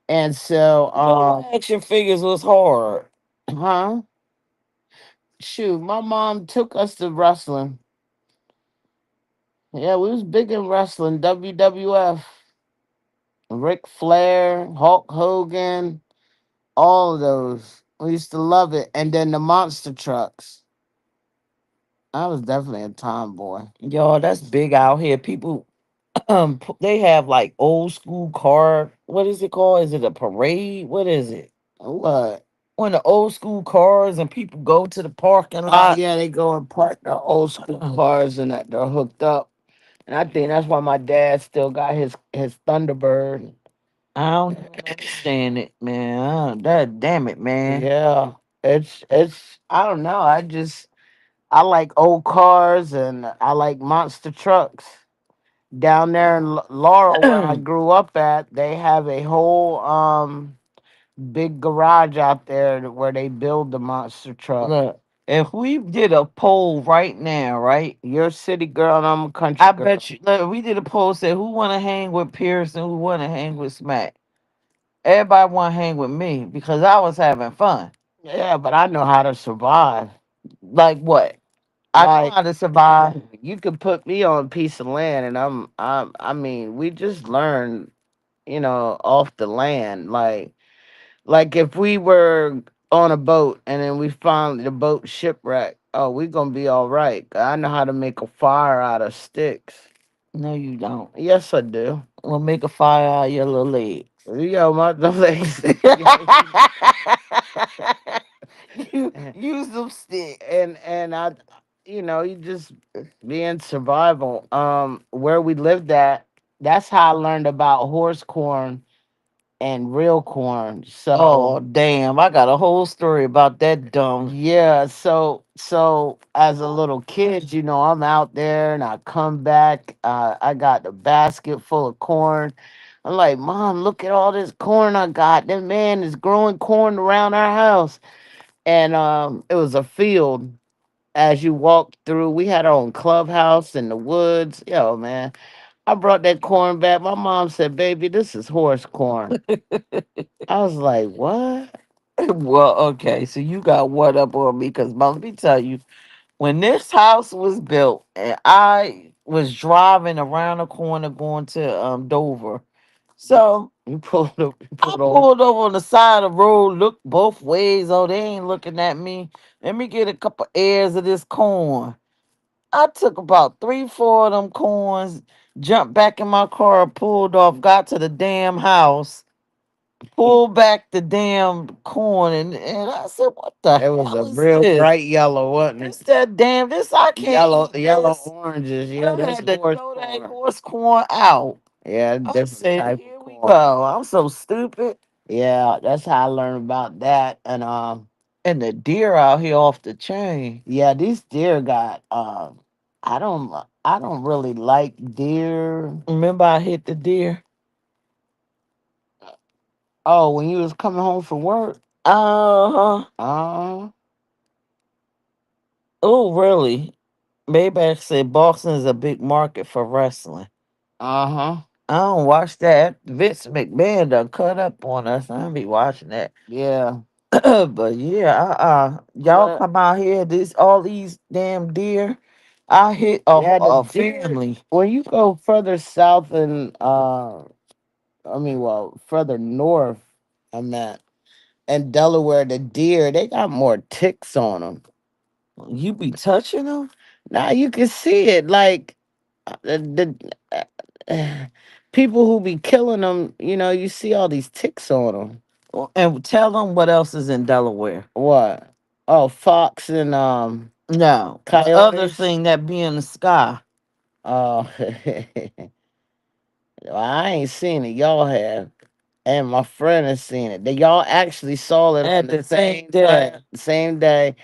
And so, No action figures was hard. huh? Shoot, my mom took us to wrestling. Yeah, we was big in wrestling. WWF, Ric Flair, Hulk Hogan, all of those. We used to love it. And then the monster trucks. I was definitely a tomboy. Y'all, that's big out here. People they have like old school car. What is it called? Is it a parade? What is it? What? When the old school cars and people go to the parking Oh lot. yeah, they go and park the old school cars and that they're hooked up. And I think that's why my dad still got his Thunderbird. I don't even understand it, man. That damn it, man. Yeah, it's I don't know. I like old cars and I like monster trucks. Down there in Laurel, where I grew up at, they have a whole big garage out there where they build the monster truck. Look, if we did a poll right now, right? You're a city girl and I'm a country I girl. bet you. Look, we did a poll said who want to hang with Pierce and who want to hang with Smack. Everybody want to hang with me because I was having fun. Yeah, but I know how to survive. Like what? I know Like how to survive. you could put me on a piece of land and I mean, we just learned, off the land. Like if we were on a boat and then we found the boat shipwrecked, oh, we gonna be all right. I know how to make a fire out of sticks. No, you don't. Yes, I do. We'll make a fire out of your little legs. Yo, my the legs. You use them sticks. and you just be in survival. Where we lived at, that's how I learned about horse corn and real corn. Oh So damn! I got a whole story about that dumb. yeah, so as a little kid, I'm out there and I come back. I got the basket full of corn. I'm like, Mom, look at all this corn I got. That man is growing corn around our house, and it was a field. As you walk through, we had our own clubhouse in the woods. Yo, man, I brought that corn back. My mom said, "Baby, this is horse corn." I was like, "What?" Well, okay, so you got what up on me? Because let me tell you, when this house was built, and I was driving around the corner going to Dover, so You pulled up, you I pulled over. pulled over on the side of the road, looked both ways. Oh, they ain't looking at me. Let me get a couple airs of this corn. I took about three, four of them corns, jumped back in my car, pulled off, got to the damn house, pulled back the damn corn, and I said, "What the It was hell a is real this? bright yellow, wasn't This it? that damn this I can't Yellow, eat yellow this." oranges. Yeah, I that's had to horse throw that corn. horse corn out. Yeah, I different said, type of "Here we corn. go." I'm so stupid. Yeah, that's how I learned about that. And And the deer out here off the chain. yeah, these deer got I don't really like deer. Remember I hit the deer? Oh, when you was coming home from work. Uh-huh. Uh Oh, really? Maybach said Boston is a big market for wrestling. uh-huh. I don't watch that. Vince McMahon done cut up on us. I don't be watching that. Yeah. But yeah, y'all But come out here. This all these damn deer. I hit yeah, the a deer family. when you go further south and further north, I meant, and Delaware, the deer, they got more ticks on them. You be touching them Now you can see it, like the people who be killing them. You see all these ticks on them. and tell them what else is in Delaware. What? Oh, fox and No, the other coyotes. thing that be in the sky Oh, I ain't seen it. Y'all have, and my friend has seen it. They y'all actually saw it on at the the same same day. time, same day,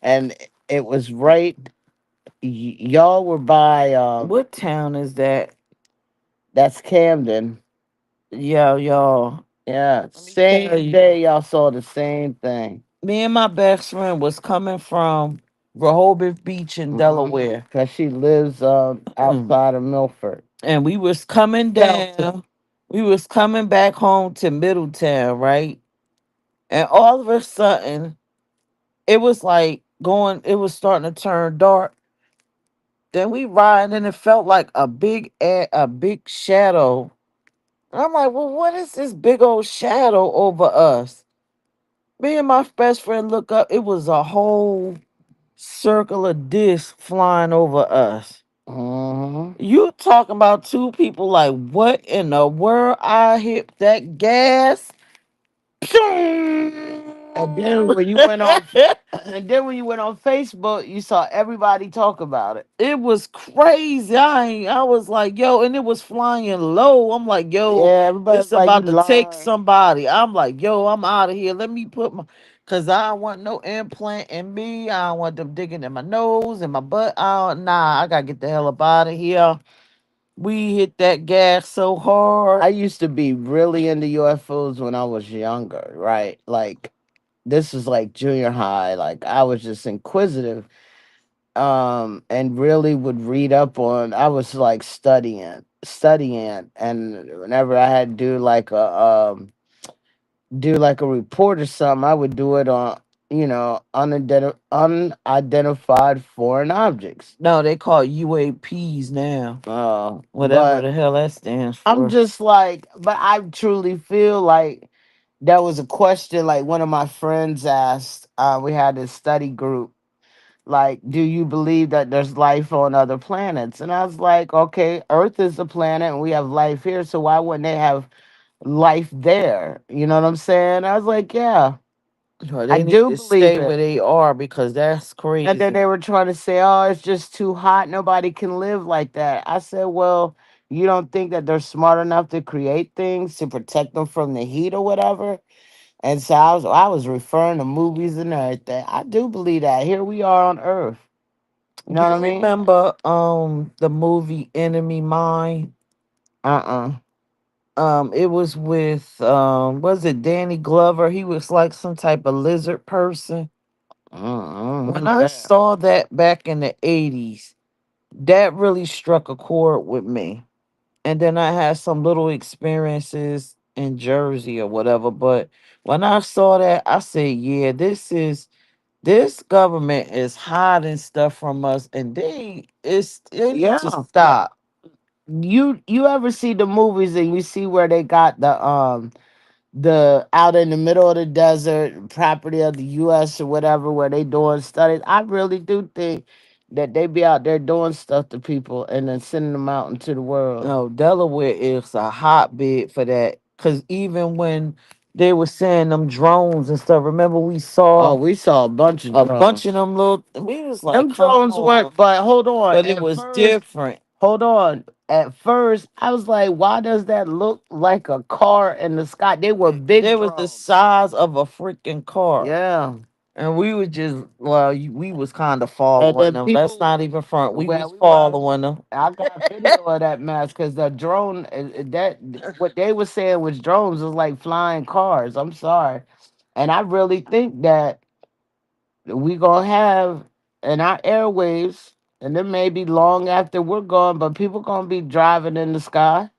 and it was right. Y'all were by What town is that? that's Camden. Yo, y'all. Yeah, Let me tell same you. day y'all saw the same thing. Me and my best friend was coming from Rehoboth Beach in Delaware. Cause she lives outside of Milford. And we was coming Shelton. down. We was coming back home to Middletown, right? And all of a sudden, it was like going. It was starting to turn dark. Then we ride, and it felt like a big shadow. And I'm like, well, what is this big old shadow over us? Me and my best friend look up. It was a whole circle of disc flying over us. Hmm. You talking about two people like what in the world? I hit that gas. And then when you went on, and then when you went on Facebook, you saw everybody talk about it. It was crazy. I was like, yo, and it was flying low. I'm like, yo, Yeah, everybody's this like, you about to take lying. somebody. I'm like, yo, I'm out of here. Let me put my cause I don't want no implant in me. I don't want them digging in my nose and my butt. Nah, I gotta get the hell up out of here. We hit that gas so hard. I used to be really into UFOs when I was younger, right? Like this was like junior high. Like I was just inquisitive, and really would read up on. I was like studying, and whenever I had to do like a report or something, I would do it on unidentified foreign objects. No, they call it UAPs now. Whatever But the hell that stands I'm for. just like, but I truly feel like that was a question like one of my friends asked. We had this study group, like, do you believe that there's life on other planets? And I was like, okay, Earth is a planet and we have life here, so why wouldn't they have life there? You know what I'm saying? I was like, yeah, No, I they need do to believe stay it. where they are because that's And then crazy. they were trying to say, oh, it's just too hot. Nobody can live like that. I said, well, You don't think that they're smart enough to create things to protect them from the heat or whatever? And so I was referring to movies and everything. I do believe that. Here we are on Earth. You know what You I mean? remember the movie Enemy Mine? Uh-uh. It was with was it Danny Glover? He was like some type of lizard person. Uh-uh. When Who's I that? saw that back in the 80s, that really struck a chord with me. And then I had some little experiences in Jersey or whatever. But when I saw that, I said, yeah, this government is hiding stuff from us, and they need to Yeah. stop. You ever see the movies and you see where they got the out in the middle of the desert property of the US or whatever where they doing studies? I really do think that they be out there doing stuff to people and then sending them out into the world. No, Delaware is a hotbed for that. Cause even when they were saying them drones and stuff, remember we Oh, saw we saw a bunch of a bunch of drones. them little. We was like, Them come drones went, on, but hold on. but it At was first, different. hold on. At first, I was like, why does that look like a car in the sky? They were They big was the drones. size of a freaking car, Yeah. and we was just we was kind of And following then them. Let's people, not even front. We well, was we was. following them. I got video of that mess because the drone, that what they were saying was drones was like flying cars. I'm sorry. And I really think that we gonna have in our airwaves, and it may be long after we're gone, but people gonna be driving in the sky.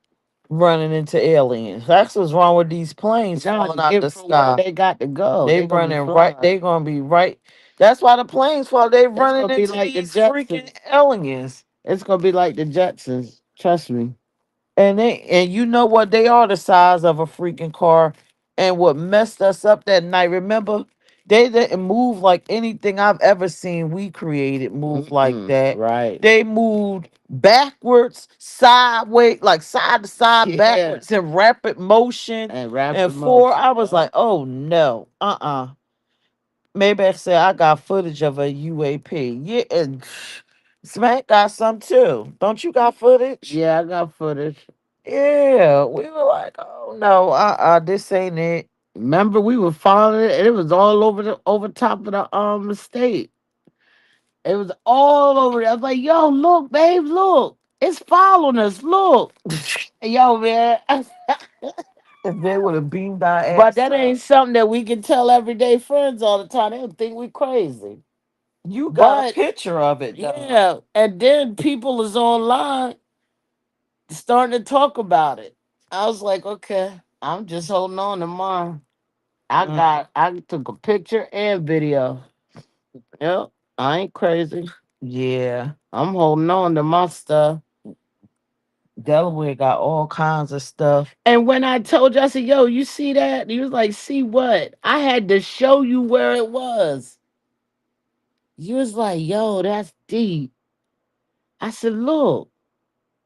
Running into aliens. That's what's wrong with these planes Not falling to out get the from where sky. they got to go. They They gonna be running right. flying. They gonna be right. That's why the planes fall. They It's running gonna be into like the these freaking Jetsons. aliens. It's gonna be like the Jetsons. Trust me. And you know what? They are the size of a freaking car. And what messed us up that night, remember? They didn't move like anything I've ever seen we created move like Mm-mm. that. Right. They moved backwards, sideways, like side to side, Yeah. backwards in rapid motion. And And rapid four, motion. I was Yeah. like, oh no, maybe I said I got footage of a UAP. Yeah, and Smack got some too. Don't you got footage? Yeah, I got footage. Yeah, we were like, oh no, this ain't it. Remember, we were following it, and it was all over the over top of the state. It was all over. I was like, "Yo, look, babe, look, it's following us. Look, yo, man." If they would have beamed our But ass that ain't up. something that we can tell everyday friends all the time. They'll think we crazy. You got a But picture of it though. yeah, and then people is online starting to talk about it. I was like, okay, I'm just holding on to mine. Mm, I took a picture and video. Yep, I ain't crazy. yeah. I'm holding on to my stuff. Delaware got all kinds of stuff. And when I told you, I said, yo, you see that? He was like, see what? I had to show you where it was. You was like, yo, that's deep. I said, look.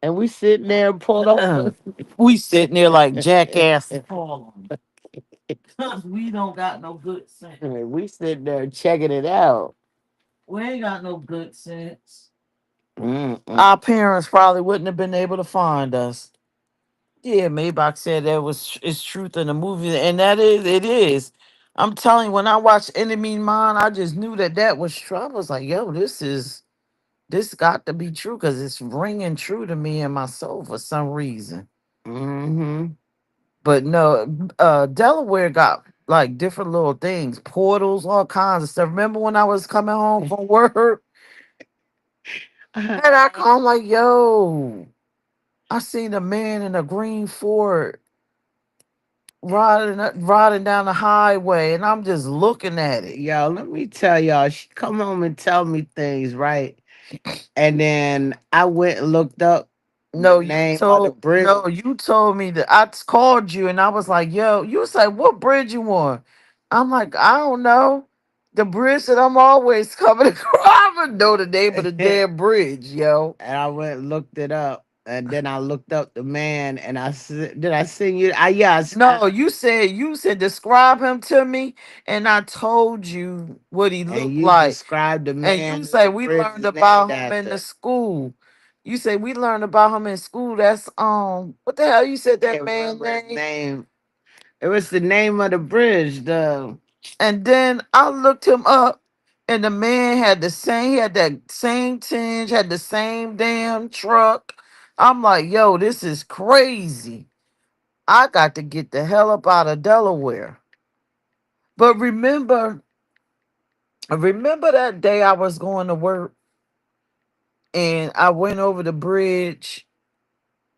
And we sitting there and pulled up. We sitting there like jackasses. Cause we don't got no good sense. We sitting there checking it out. We ain't got no good sense. Mm-mm. Our parents probably wouldn't have been able to find us. Yeah, Maybach said there was it's truth in the movie, and that is it is. I'm telling you, when I watched Enemy Mine, I just knew that that was true. I was like, yo, this got to be true because it's ringing true to me in my soul for some reason. Mm-hmm. But no, Delaware got like different little things, portals, all kinds of stuff. Remember when I was coming home from work and I come like, yo, I seen a man in a green Ford riding down the highway, and I'm just looking at it. Yo, let me tell y'all, she come home and tell me things, right? And then I went and looked up the name of the No, bridge. you told me that called you, and I was like, yo, you was like, what bridge you on? I'm like, I don't know. The bridge that I'm always coming across. I don't know the name of the damn bridge, yo. And I went and looked it up. And then I looked up the man and did I send you? Yes. No, you said describe him to me, and I told you what he And looked you like. described the And you man that say the we bridge learned is named about him in the after. school. You say we learned about him in school. That's what the hell you said that Can't man remember his name? name. It was the name of the bridge. The And then I looked him up, and the man had the same, he had that same tinge, had the same damn truck. I'm like, yo, this is crazy. I got to get the hell up out of Delaware. But remember that day I was going to work and I went over the bridge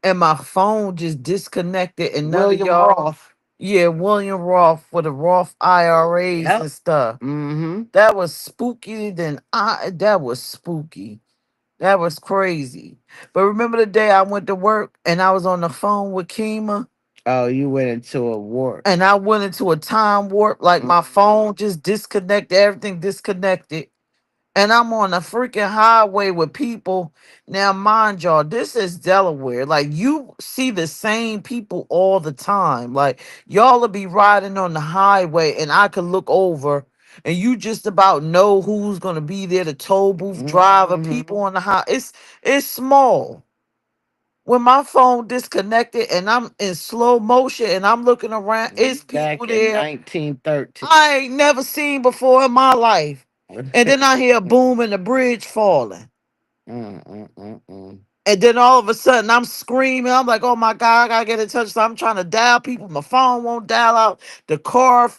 and my phone just disconnected and none of William y'all, Roth. yeah, William Roth for the Roth IRAs Yep. and stuff. Mm-hmm. That was spooky. That was spooky. That was crazy. But remember the day I went to work and I was on the phone with Kima Oh, you went into a warp. and I went into a time warp, like my phone just disconnected, everything disconnected. And I'm on a freaking highway with people. Now, mind y'all, this is Delaware. Like, you see the same people all the time. Like, y'all will be riding on the highway, and I could look over, and you just about know who's gonna be there. The toll booth driver, Mm-hmm. people on the high. It's small. When my phone disconnected and I'm in slow motion and I'm looking around, We it's people back in there 1913. I ain't never seen before in my life. And then I hear a boom and the bridge falling. Mm-mm-mm-mm. And then all of a sudden I'm screaming. I'm like, oh my God, I gotta get in touch. So I'm trying to dial people. My phone won't dial out. The car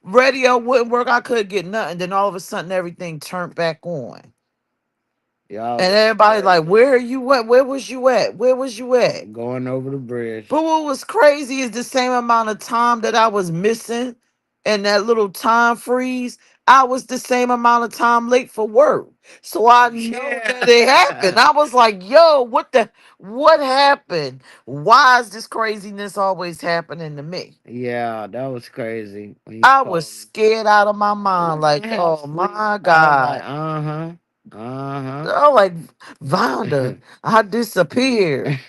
radio wouldn't work. I couldn't get nothing. Then all of a sudden everything turned back on. And Y'all everybody like, where are you at? Where was you at? Where was you at? going over the bridge. But what was crazy is the same amount of time that I was missing and that little time freeze, I was the same amount of time late for work. So I know that it happened. Yeah. I was like, yo, what happened? Why is this craziness always happening to me? Yeah, that was crazy when you I was called me. scared out of my I mind, was in like, half oh sleep. my I was like, God. uh-huh. Uh-huh. Oh, like Vonda, I disappeared.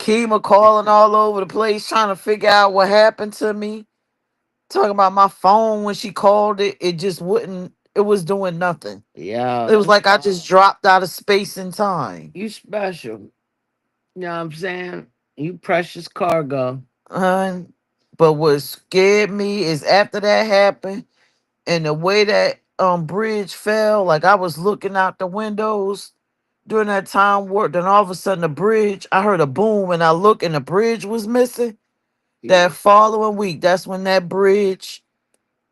Kima calling all over the place trying to figure out what happened to me. Talking about my phone when she called it, it just wouldn't, it was doing nothing. Yeah, It was them like I just dropped out of space and time. you special. You know what I'm saying? You precious cargo. And but what scared me is after that happened and the way that bridge fell, like I was looking out the windows during that time work, then all of a sudden the bridge, I heard a boom and I look and the bridge was missing. Yeah. That following week, that's when that bridge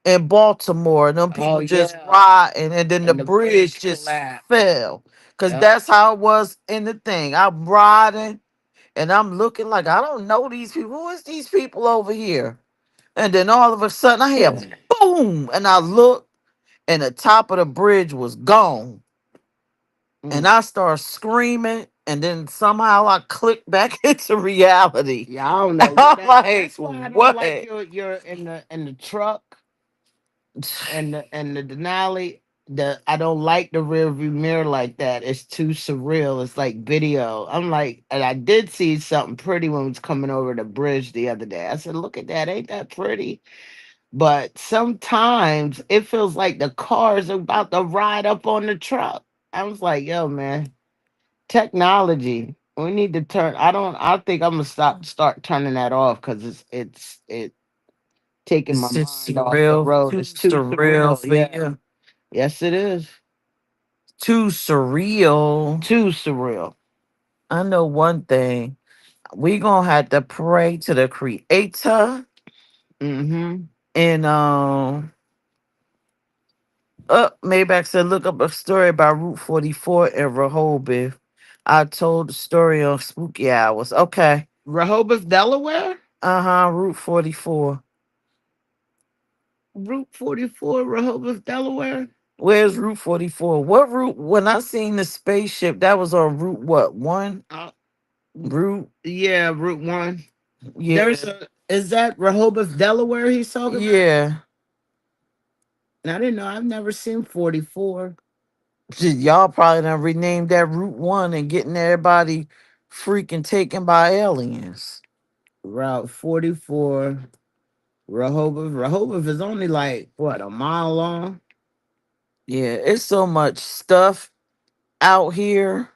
in Baltimore, them Oh people just yeah. riding, and then the And the bridge bridge just collapsed. fell. Cause Yep. that's how it was in the thing. I'm riding and I'm looking like I don't know these people. Who is these people over here? And then all of a sudden I hear boom, and I look, and the top of the bridge was gone. And Mm. I start screaming, and then somehow I click back into reality. Yeah, I don't And know. I'm like, That's why I don't what? like you're in the truck and the Denali. I don't like the rear view mirror like that. It's too surreal. It's like video. I'm like, and I did see something pretty when we was coming over the bridge the other day. I said, look at that, ain't that pretty? But sometimes it feels like the car's about to ride up on the truck. I was like, yo, man, technology. We need to turn. I think I'm gonna start turning that off because it taking my It's just mind off the surreal, road. too It's too surreal surreal. for Yeah. you. Yes, it is. Too surreal. Too surreal. I know one thing. We gonna have to pray to the creator Mm-hmm. and Maybach said look up a story about Route 44 in Rehoboth. I told the story on Spooky Hours. Okay. Rehoboth, Delaware? Uh-huh, Route 44. Route 44, Rehoboth, Delaware? Where's Route 44? What route? When I seen the spaceship, that was on Route what? One? Uh, Route? yeah, Route 1. There's Yeah. a, is that Rehoboth, Delaware he's talking about? Yeah. I didn't know. I've never seen 44. Shit, y'all probably done renamed that Route 1 and getting everybody freaking taken by aliens. Route 44, Rehoboth. Rehoboth is only like, what, a mile long? Yeah, it's so much stuff out here.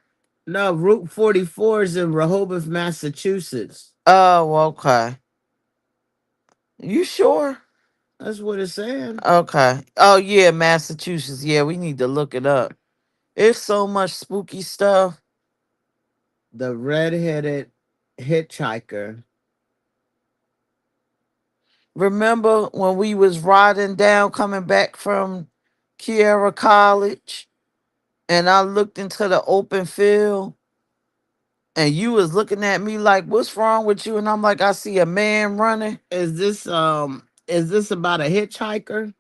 No, Route 44 is in Rehoboth, Massachusetts. Oh, okay. You sure? That's what it's saying. Okay. Oh yeah, Massachusetts. Yeah, we need to look it up. It's so much spooky stuff. The red-headed hitchhiker. Remember when we was riding down coming back from Kiera College and I looked into the open field and you was looking at me like, what's wrong with you? And I'm like, I see a man running. Is this about a hitchhiker?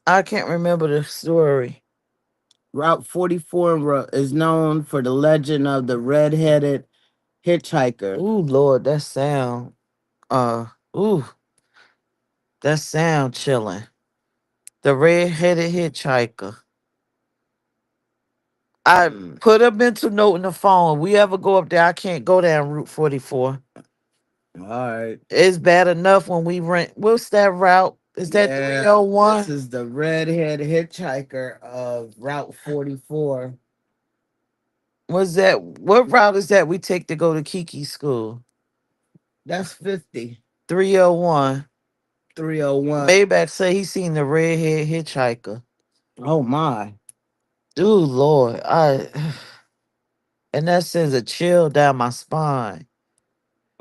I can't remember the story. Route 44 is known for the legend of the red-headed hitchhiker. Ooh, Lord, that sound uh ooh, that sound chilling. The red-headed hitchhiker. I Mm, put a mental note in the phone. We ever go up there, I can't go down Route 44. all right. It's bad enough when we rent. What's that route? Is that Yeah, this 301? is the redhead hitchhiker of Route 44. Was that what route is that we take to go to Kiki school? That's 50. 301. 301. Maybach say he seen the redhead hitchhiker. Oh my. Dude, Lord, I and that sends a chill down my spine.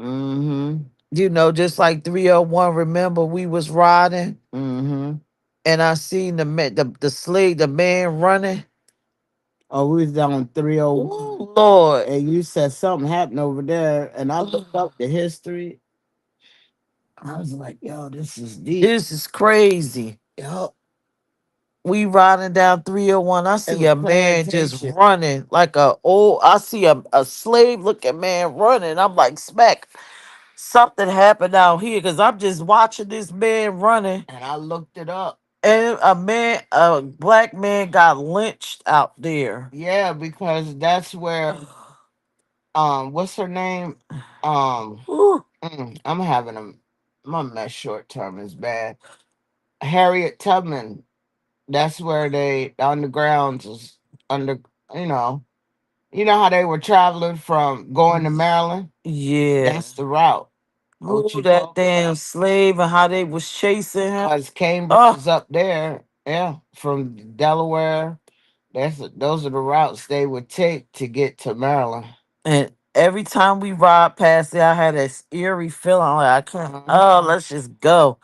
Mm-hmm. You know, just like 301. Remember, we was riding Mm-hmm. and I seen the slave, the man running. Oh, we was down 301. Ooh, Lord. And you said something happened over there. And I looked up the history. I was like, yo, this is deep. This is crazy. Yo, We riding down 301. I it see was a man just plantation. running like I see a slave looking man running. I'm like, smack, something happened out here because I'm just watching this man running. And I looked it up. And a black man got lynched out there. Yeah, because that's where what's her name? Um Whew. I'm having my mess short term is bad. Harriet Tubman. That's where they the undergrounds is under you know. You know how they were traveling from going to Maryland? Yeah. That's the route. Ooh, that damn slave and how they was chasing him. Because Cambridge Oh, is up there. Yeah. From Delaware. Those are the routes they would take to get to Maryland. and every time we ride past there, I had this eerie feeling like I can't. Oh, let's just go.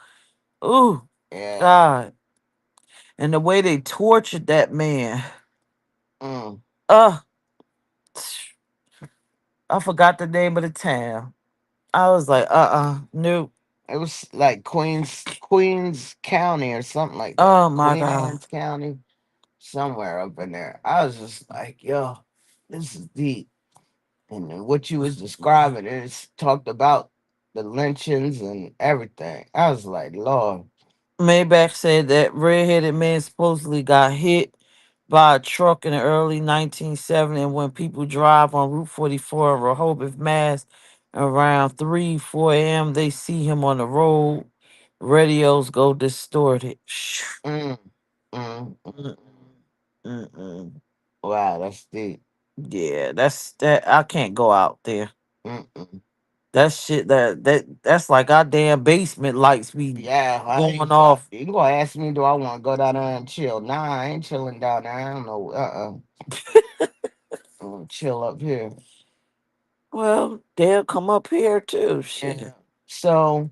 Ooh, Yeah. God. And the way they tortured that man. Mm. Uh, I forgot the name of the town. I was like, nope. It was like Queens County or something like that. Oh my God. Queens County, somewhere up in there. I was just like, yo, this is deep. And then what you was describing is talked about the lynchings and everything. I was like, Lord. Maybach said that redheaded man supposedly got hit by a truck in the early 1970s. And when people drive on Route 44 in Rehoboth, Mass, around 3, 4 a.m., they see him on the road. Radios go distorted. Mm, mm, Mm, mm. wow, that's deep. Yeah, that. I can't go out there. Mm-mm. That shit. That's like our damn basement lights be Yeah, going off. you gonna ask me, do I want to go down there and chill? Nah, I ain't chilling down there. I don't know. I'm gonna chill up here. Well, they'll come up here too. Shit. Yeah. So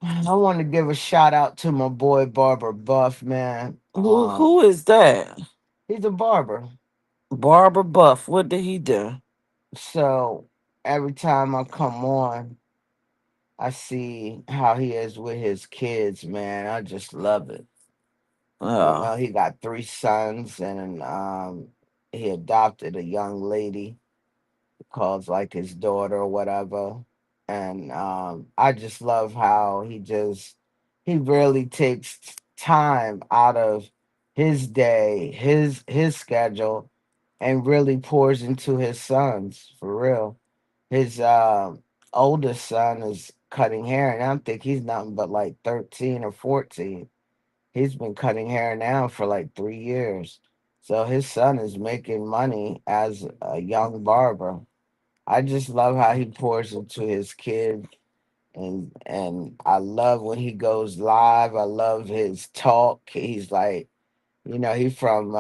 I want to give a shout out to my boy Barber Buff, man. Who is that? He's a barber. Barbara Buff. What did he do? So every time I come on, I see how he is with his kids, man. I just love it. Oh, He got three sons, and he adopted a young lady, calls like his daughter or whatever. And I just love how he really takes time out of his day, his schedule, and really pours into his sons for real. His oldest son is cutting hair, and I don't think he's nothing but like 13 or 14. He's been cutting hair now for like 3 years. So his son is making money as a young barber. I just love how he pours into his kid, and I love when he goes live. I love his talk. He's like, he's from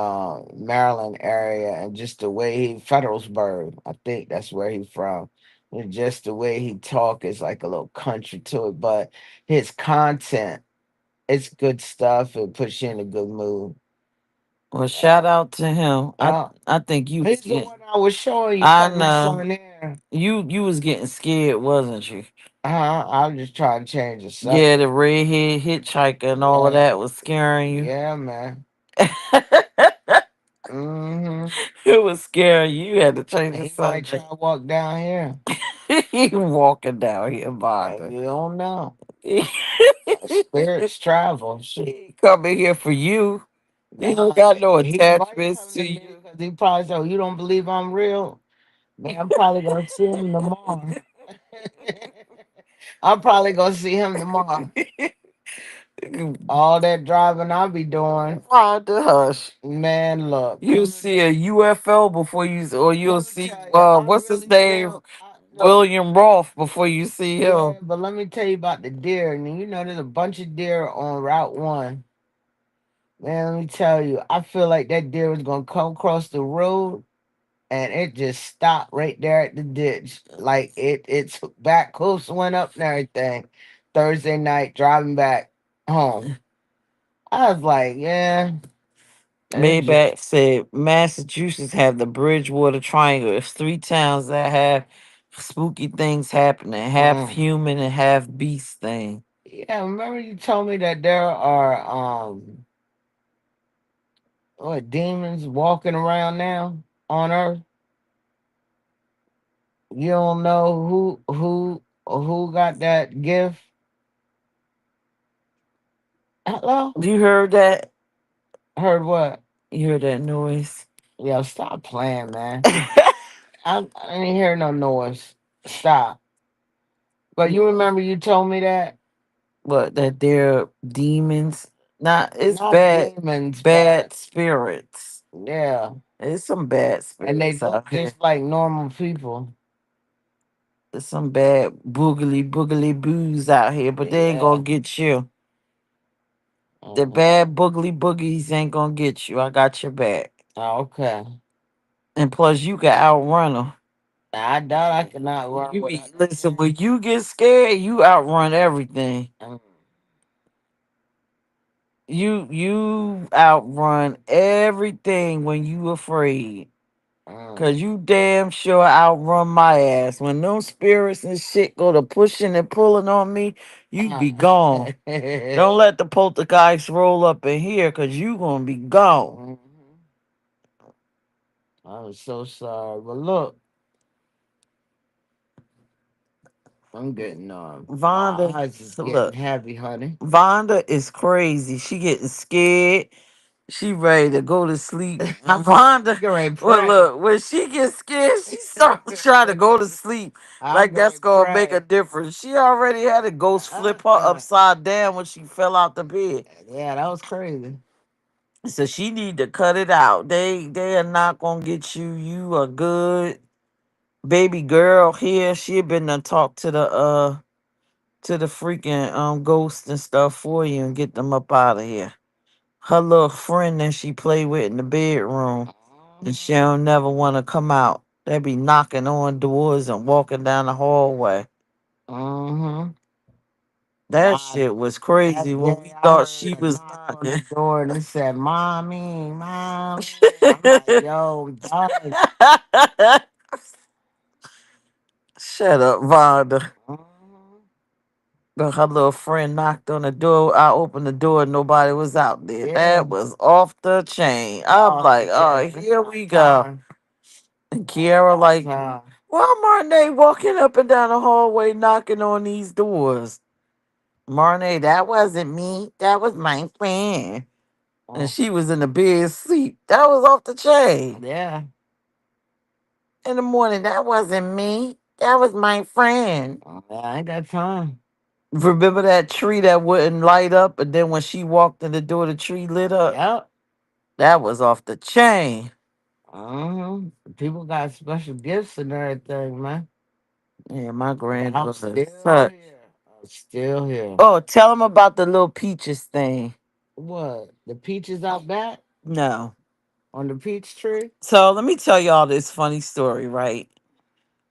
Maryland area, and just the way he Federalsburg, I think that's where he's from. And just the way he talk is like a little country to it, but his content, it's good stuff. It puts you in a good mood. Well, Yeah, shout out to him. I yeah. I think you was He's the getting. one I was showing you I cutting his know son hair. you was getting scared, wasn't you? I was just trying to change the Yeah, the subject. redhead hitchhiker and all of Yeah, that was scaring you. yeah, man. Mm-hmm. It was scary. You had to change the He might try subject. to walk down here. He walking down here by You don't know. he Spirits travel. Shoot. coming here for you. He don't Nah, got no he might attachments come to to me you. because he probably said, "Oh, you don't believe I'm real? Man, I'm probably gonna see him tomorrow. I'm probably gonna see him tomorrow. All that driving I'll be doing, Why the hush? man. Look, You'll see a UFO before you, or you'll let me see tell you, I what's his really name, feel. Look, William Roth, before you see him. yeah, but let me tell you about the deer. And there's a bunch of deer on Route One. Man, let me tell you, I feel like that deer was gonna come across the road and it just stopped right there at the ditch. Like its back hoofs went up and everything. Thursday night driving back home. I was like, yeah, it just Maybach said Massachusetts have the Bridgewater Triangle. It's three towns that have spooky things happening, half mm. human and half beast thing. Yeah, remember you told me that there are what demons walking around now on Earth? You don't know who got that gift? Hello? You heard that? Heard what? You heard that noise? Yo, stop playing, man. I didn't hear no noise. Stop. But you remember you told me that? What? That they're demons? Not. It's Not bad. demons, but Bad spirits. yeah. There's some bad And they spirits look out here. just like normal people. There's some bad boogly boos out here, but they ain't Yeah. gonna get you. The Mm. bad boogly boogies ain't gonna get you. I got your back. Oh, okay. And plus, you can outrun them. I doubt I cannot run without that Listen, when cane. you get scared, you outrun everything. Mm, You outrun everything when you afraid. Cause mm. you damn sure outrun my ass. When those spirits and shit go to pushing and pulling on me, you be gone. Don't let the poltergeist roll up in here, cause you gonna be gone. Mhm. I'm so sorry. But look, I'm getting my Vonda, eyes is so getting look, heavy, honey. Vonda is crazy. She getting scared. She ready to go to sleep. Now, I'm Vonda, getting ready to well, pray. look, when she gets scared, she starts trying to go to sleep. I'm Like getting that's ready to gonna make a pray. difference. She already had a ghost flip her upside down when she fell out the bed. Yeah, that was crazy. So she need to cut it out. They are not gonna get you. You are good. Baby girl here, she had been to talk to the freaking ghosts and stuff for you and get them up out of here. Her little friend that she play with in the bedroom, and she don't never want to come out. They be knocking on doors and walking down the hallway. Mm-hmm. That Nah, shit was crazy that when we day I thought heard she a was knock on the knocking. door and it said, "Mommy, mommy." I'm like, "Yo, dog." Shut up, Vonda. Mhm. But her little friend knocked on the door. I opened the door. Nobody was out there. Yeah. That was off the chain. I'm Oh, like, oh, yeah. It's here about we go. time. And It's Kiara about like, time. why Marnay walking up and down the hallway knocking on these doors? Marnay, that wasn't me. That was my friend. And Mm. she was in the bed asleep. That was off the chain. Yeah. In the morning, that wasn't me. That was my friend. Yeah, I ain't got time. Remember that tree that wouldn't light up, and then when she walked in the door, the tree lit up. Yep. That was off the chain. Uh-huh. People got special gifts and everything, man. Yeah, my But I'm granddaughter is still such. here. I'm still here. Oh, tell them about the little peaches thing. What? The peaches out back No. on the peach tree? So let me tell y'all this funny story, right?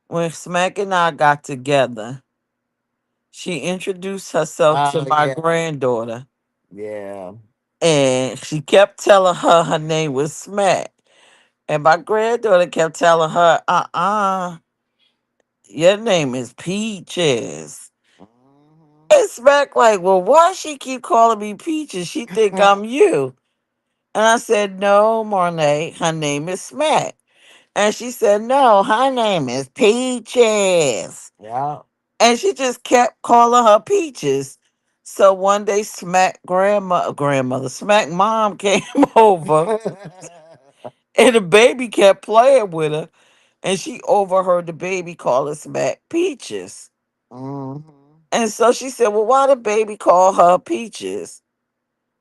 When Smack and I got together, she introduced herself to Oh my yeah. granddaughter, Yeah. and she kept telling her name was Smack. And my granddaughter kept telling her, your name is Peaches. And Smack like, well, why she keep calling me Peaches? She think I'm you. And I said, no, Marnay, her name is Smack. And she said, no, her name is Peaches. Yeah. And she just kept calling her Peaches. So one day, grandmother, Smack mom came over, and the baby kept playing with her. And she overheard the baby call her Smack Peaches. Mhm. And so she said, well, why the baby call her Peaches?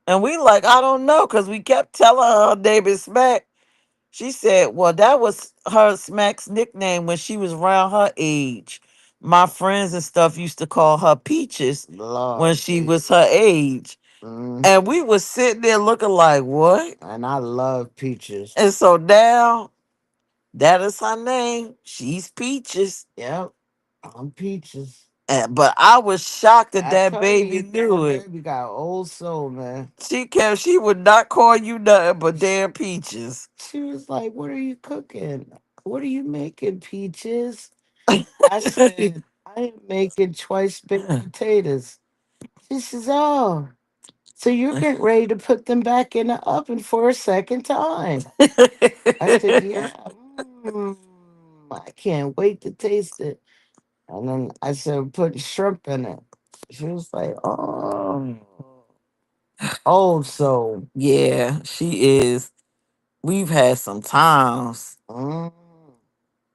And we like, I don't know, because we kept telling her name is Smack. She said, well, that was her Smack's nickname when she was around her age. My friends and stuff used to call her Peaches when Lord she was Jesus. her age. And Mhm. we was sitting there looking like, what? And I love peaches. And so now that is her name. She's Peaches. Yep. I'm peaches. But I was shocked that I that tell baby you, knew that it. baby got old soul, man. She would not call you nothing but damn Peaches. She was like, "What are you cooking? What are you making, peaches?" I said, "I am making twice baked potatoes." She says, "Oh, so you're getting ready to put them back in the oven for a second time?" I said, "Yeah." Mm, I can't wait to taste it. And then I said, "Put shrimp in it." She was like, "Oh, old soul." Yeah, she is. We've had Mm,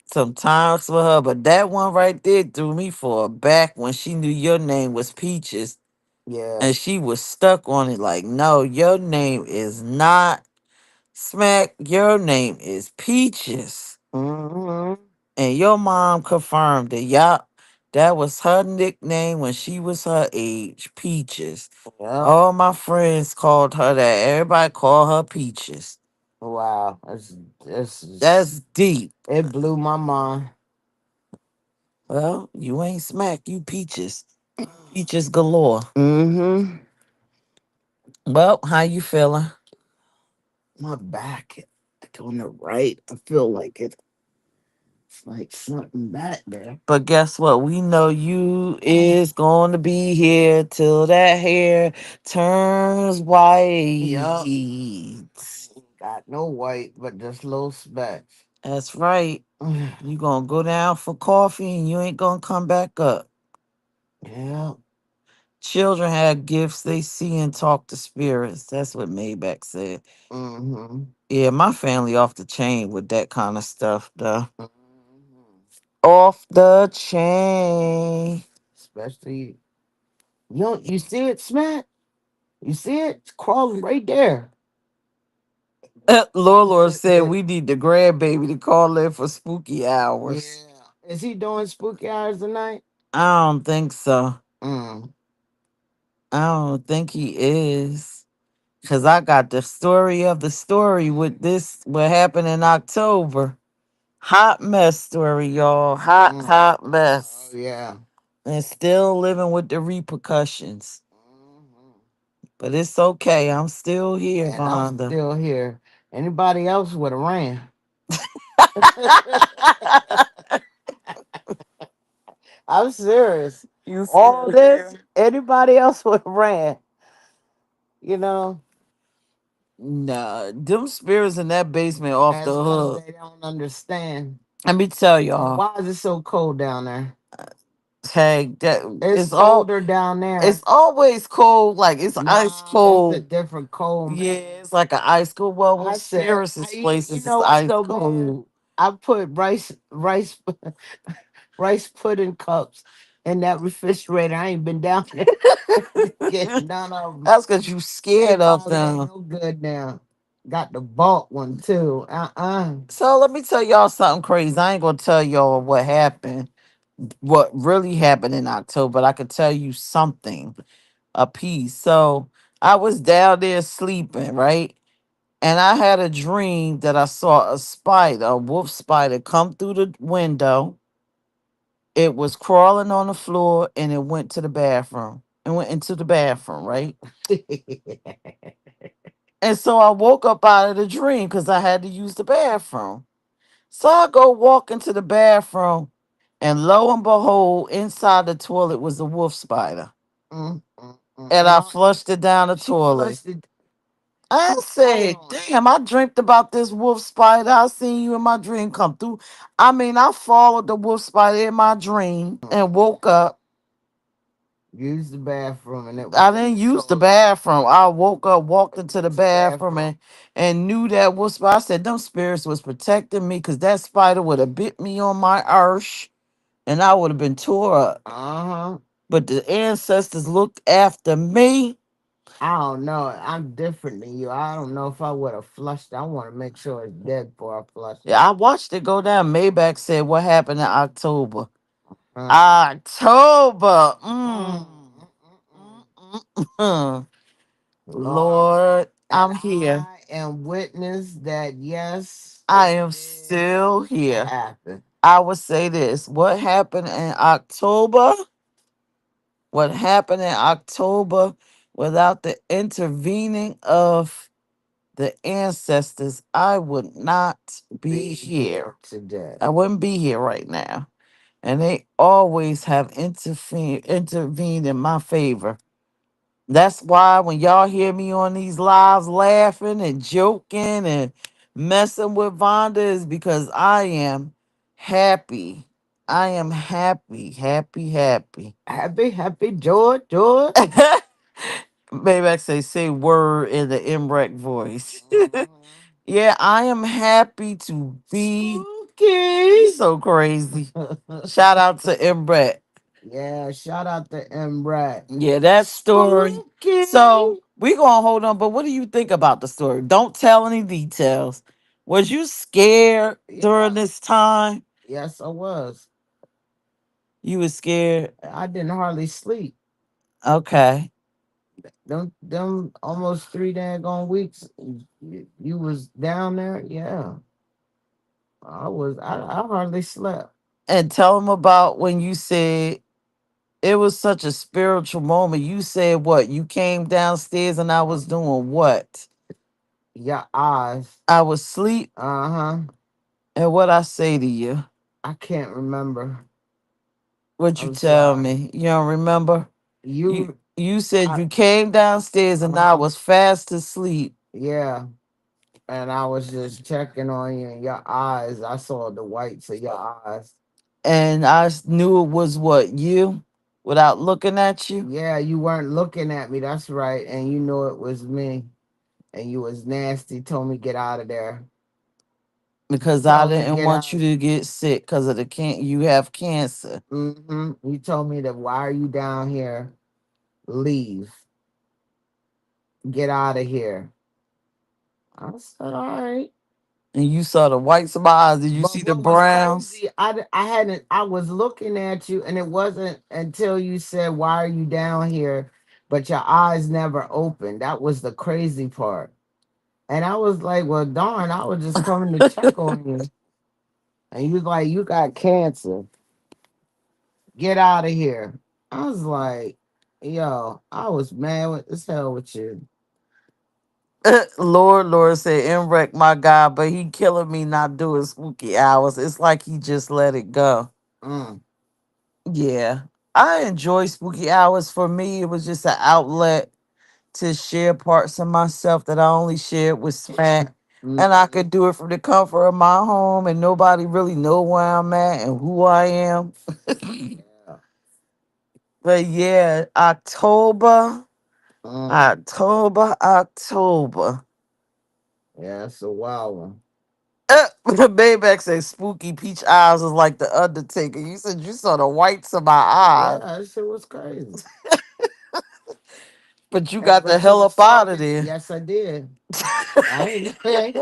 some times with her, but that one right there threw me for a back when she knew your name was Peaches, yeah. and she was stuck on it like, no, your name is not Smack, your name is Peaches. Hmm. And your mom confirmed it. Yup. That was her nickname when she was her age, Peaches. Yep. All my friends called her that. Everybody called her Peaches. Wow. This is That's deep. it blew my mind. Well, you ain't Smack, you Peaches. Peaches galore. Mm-hmm. Well, how you feeling? My back, like on the right, I feel like it's like something back there. But guess what? We know you is going to be here till that hair turns Yup. white. Got no white, but just little specks. That's right. You gonna go down for coffee and you ain't gonna come back up. Yeah. Children have gifts they see and talk to spirits. That's what Maybach said. Mm-hmm. Yeah, my family off the chain with that kind of stuff, though. Hmm. Off the chain. Especially you see it, Smack? You see it? It's crawling right there. Lord said we need the grandbaby to call in for spooky Yeah. hours. Is he doing spooky hours tonight? I don't think so. Mm. I don't think he is. Cause I got the story of the story with this what happened in October. Hot mess story, y'all. Mm. Hot Oh mess. yeah. And still living with the repercussions. Hmm. But it's okay. I'm still here, And I'm Vonda. still here. Anybody else would have ran. I'm serious. You All still this, here? anybody else would have ran. You know, Nah, them spirits in that basement off the as because hook. they don't understand. Let me tell And y'all. why is it so cold down there? Hey, that It's colder down it's there. always cold, like it's ice Nah, it's a cold. different cold, Yeah, man. it's like an ice cold. Well, with I said, spirits' you places, it's know what's ice so bad? cold. I put rice pudding cups in that refrigerator. I ain't been down there to get none of them. That's because you They scared of probably ain't them. no good now. Got the bulk one too. So let me tell y'all something crazy. I ain't gonna tell y'all what happened, what really happened in October, but I could tell you something, a piece. So I was down there sleeping, right? And I had a dream that I saw a spider, a wolf spider, come through the window. It was crawling on the floor and it went to the bathroom. It went into the bathroom, right? And so I woke up out of the dream because I had to use the bathroom. So I go walk into the bathroom, and lo and behold, inside the toilet was a wolf spider. And I flushed it down the She toilet. flushed it. I said, damn, I dreamt about this wolf spider. I seen you in my dream come through. I mean, I followed the wolf spider in my dream and woke up. Use the bathroom and it was I in didn't the use the toilet. bathroom. I woke up, walked into the Use the bathroom, bathroom. and knew that wolf spider. I said, them spirits was protecting me because that spider would have bit me on my arse and I would have been tore up. Uh-huh. But the ancestors looked after me. I don't know. I'm different than you. I don't know if I would have flushed. I want to make sure it's dead before I flush it. Yeah, I watched it go down. Maybach said, what happened in October? Uh, October. mm, Mm. Lord. Lord, And I'm here. I am witness that yes, I it am did still here. happen. I would say this. What happened in October? What happened in October without the intervening of the ancestors, I would not be here. Today. I wouldn't be here right now. And they always have intervened in my favor. That's why when y'all hear me on these lives laughing and joking and messing with Vonda is because I am happy. I am happy, happy, happy. Happy, happy, George, George. Maybe I say word in the MREC voice. Yeah, I am happy to be Spooky. so crazy. Shout out to MREC. Yeah, shout out to M. Rat. Yeah, that story. Spooky. So we gonna hold on, but what do you think about the story? Don't tell any details. Was you scared during Yeah. this time? Yes, I was. You was scared. I didn't hardly sleep. Okay. Them almost 3 daggone weeks. You was down there. Yeah, I was. I hardly slept. And tell them about when you said it was such a spiritual moment. You said what? You came downstairs and I was doing what? Your eyes. I was asleep. Uh huh. And what I say to you? I can't remember. What you I'm tell sorry. me? You don't remember? You You. you said I. you came downstairs and I was fast asleep. Yeah. And I was just checking on you and your eyes. I saw the whites of your eyes. And knew it was what you without looking at you Yeah, you weren't looking at me. That's right. And you knew it was me. And you was nasty. Told me get out of there. You because I told me didn't get want you out. to get sick because of the can you have cancer. You told me that why are you down here? Leave. Get out of here. I said, all right. And you saw the whites of my eyes. Did you But see the what was browns? crazy, I hadn't, I was looking at you, and it wasn't until you said, why are you down here? But your eyes never opened. That was the crazy part. And I was like, well, darn, I was just coming to check on you. And you was like, you got cancer. Get out of here. I was like, yo, I was mad with as hell with you. Lord said, "Enwreck my God, but he killing me not doing spooky hours. It's like he just let it go." Mm, Yeah. I enjoy spooky hours. For me, it was just an outlet to share parts of myself that I only shared with Smack. And I mm, could do it from the comfort of my home and nobody really know where I'm at and who I am. yeah. But yeah, October, Mm, October, October. yeah, it's a wild one. Bayback said spooky peach eyes is like the Undertaker. You said you saw the whites of my eyes, Yeah, that shit was crazy. but you got the But you hell was up out of talking. there. Yes, I did. I ain't playing.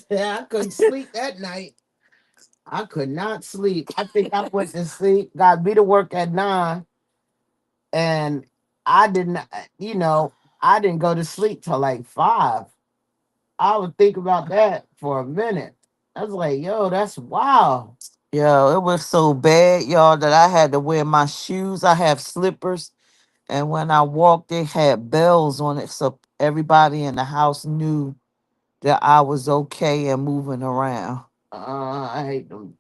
Yeah, I couldn't sleep that night. I could not sleep. I think I went to sleep, got me to work at 9, and I didn't, I didn't go to sleep till like 5. I would think about that for a minute. I was like, yo, that's wow. Yo, it was so bad, y'all, that I had to wear my shoes. I have slippers, and when I walked, they had bells on it, so everybody in the house knew that I was okay and moving around. I hate them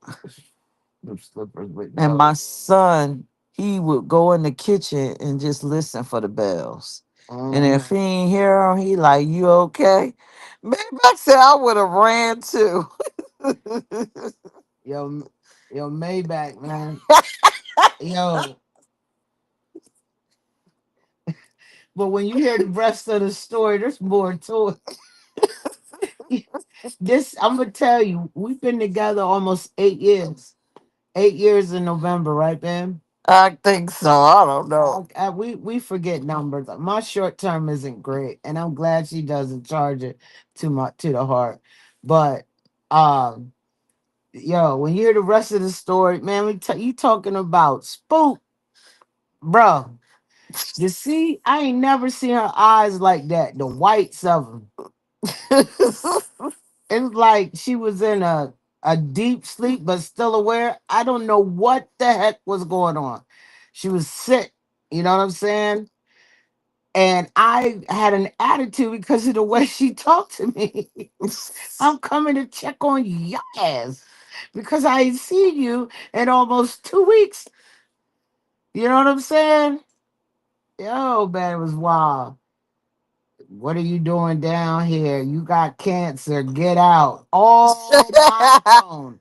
slippers with And my bells. son, he would go in the kitchen and just listen for the bells. And if Mm. he ain't hear 'em, he like, "You okay?" Maybe I said I would have ran too. Yo, yo, Maybach, man. Yo, but when you hear the rest of the story, there's more to it. This, I'm gonna tell you, we've been together almost 8 years. 8 years in November, right, Ben? I think so. I don't know. We forget numbers. My short term isn't great, and I'm glad she doesn't charge it to the heart. But um, yo, when you hear the rest of the story, man, you talking about spook, bro. You see, I ain't never seen her eyes like that. The whites of them. It's like she was in a deep sleep, but still aware. I don't know what the heck was going on. She was sick. You know what I'm saying? And I had an attitude because of the way she talked to me. I'm coming to check on your ass because I ain't seen you in almost 2 weeks. You know what I'm saying? Yo, man, it was wild. What are you doing down here? You got cancer. Get out. All monotone.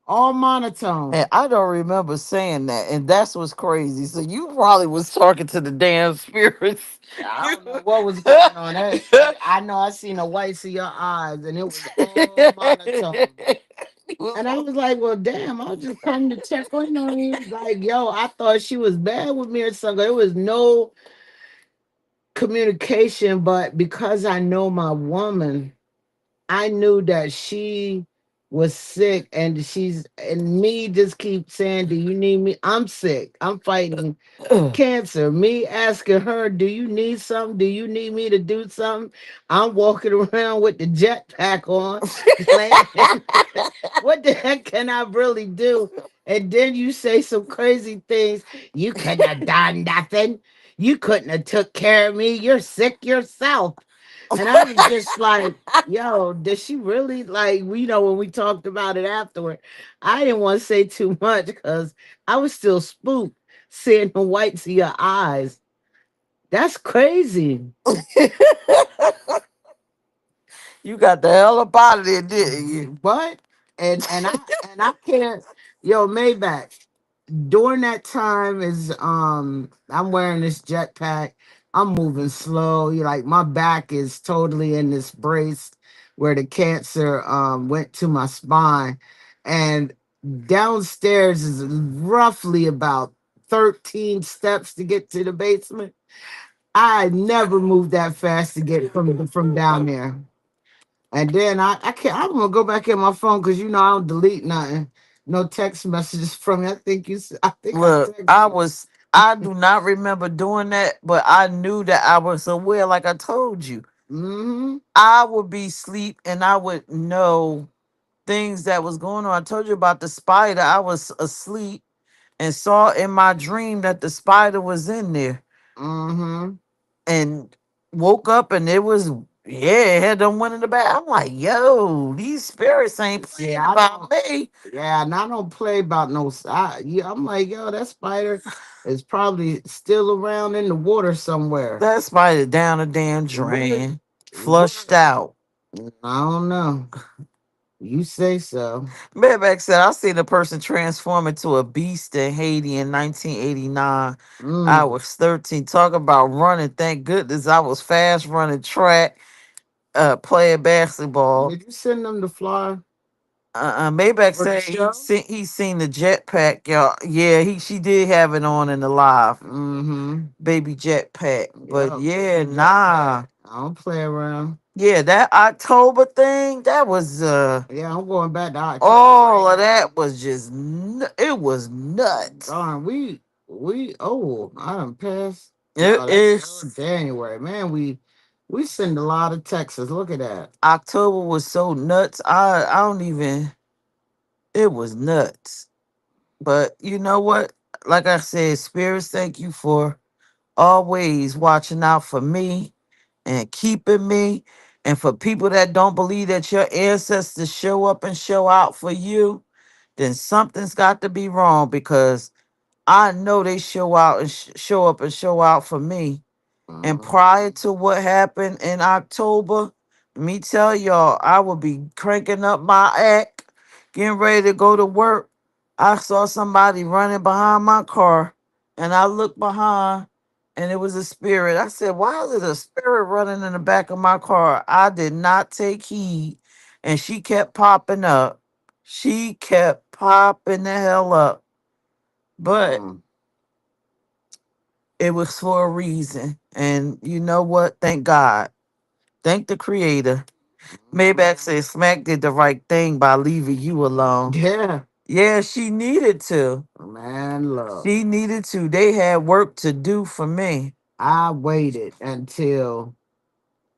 All monotone. And I don't remember saying that, and that's what's crazy. So you probably was talking to the damn spirits. I You- don't know what was going on. I know I seen the whites of your eyes, and it was all monotone. And I was like, well, damn, I was just coming to check on you. Like, yo, I thought she was bad with me or something. There was no communication, but because I know my woman, I knew that she was sick, and me just keep saying, do you need me? I'm sick. I'm fighting cancer. Me asking her, do you need something? Do you need me to do something? I'm walking around with the jetpack on, landing. What the heck can I really do? And then you say some crazy things. You couldn't have done nothing. You couldn't have took care of me. You're sick yourself. And I was just like, yo, did she really like when we talked about it afterward? I didn't want to say too much because I was still spooked seeing the whites of your eyes. That's crazy. You got the hell up out of there, didn't you? What? And I can't, yo, Maybach. During that time is I'm wearing this jetpack. I'm moving slow. You like my back is totally in this brace where the cancer went to my spine. And downstairs is roughly about 13 steps to get to the basement. I never moved that fast to get from down there. And then I can't. I'm gonna go back in my phone because I don't delete nothing. No text messages from me. I think I Look, text you. I do not remember doing that, but I knew that I was aware, like I told you. Mm-hmm. I would be asleep and I would know things that was going on. I told you about the spider. I was asleep and saw in my dream that the spider was in there Mm-hmm. and woke up and it was, yeah, it had them went in the back. I'm like, yo, these spirits ain't playing Yeah, I about don't. me. Yeah, and I don't play about no. Yeah, I'm like, yo, that spider is probably still around in the water somewhere. That spider down a damn What? drain, flushed What? out. I don't know. You say so. Bareback said, I seen a person transform into a beast in Haiti in 1989. I Mm. was 13. Talk about running. Thank goodness I was fast running track, playing basketball. Did you send them the flyer? Maybach For the said show? he seen the jetpack, y'all. Yeah, she did have it on in the live, Mm-hmm. baby jetpack. But Yep. yeah, Jetpack. nah, I don't play around. yeah, that October thing, that was Yeah, I'm going back to October all right of now. that was just it was nuts. Darn, we oh, I done passed. It No, that's still is January. Man, we send a lot of texts. Look at that. October was so nuts. I don't even. It was nuts. But you know what? Like I said, spirits, thank you for always watching out for me and keeping me. And for people that don't believe that your ancestors show up and show out for you, then something's got to be wrong because I know they show out and show up and show out for me. And Mhm. prior to what happened in October, me tell y'all, I would be cranking up my act, getting ready to go to work. I saw somebody running behind my car, and I looked behind, and it was a spirit. I said, "Why is it a spirit running in the back of my car?" I did not take heed, and she kept popping up. She kept popping the hell up, but Mm. it was for a reason. And you know what? Thank God. Thank the creator. Maybach Mhm. said Smack did the right thing by leaving you alone. Yeah. Yeah, she needed to. Man, look. She needed to. They had work to do for me. I waited until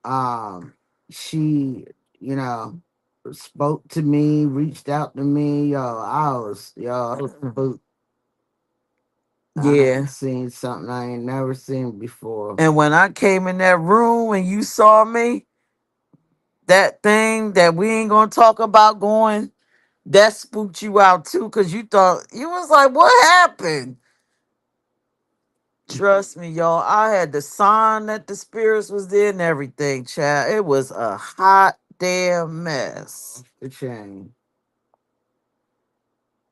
um she, you know, spoke to me, reached out to me. I was spooked. I Yeah. ain't seen something I ain't never seen before. And when I came in that room and you saw me, that thing that we ain't gonna talk about going, that spooked you out too, because you thought you was like, what happened? Trust me, y'all. I had the sign that the spirits was there and everything, child. It was a hot damn mess. Off the chain.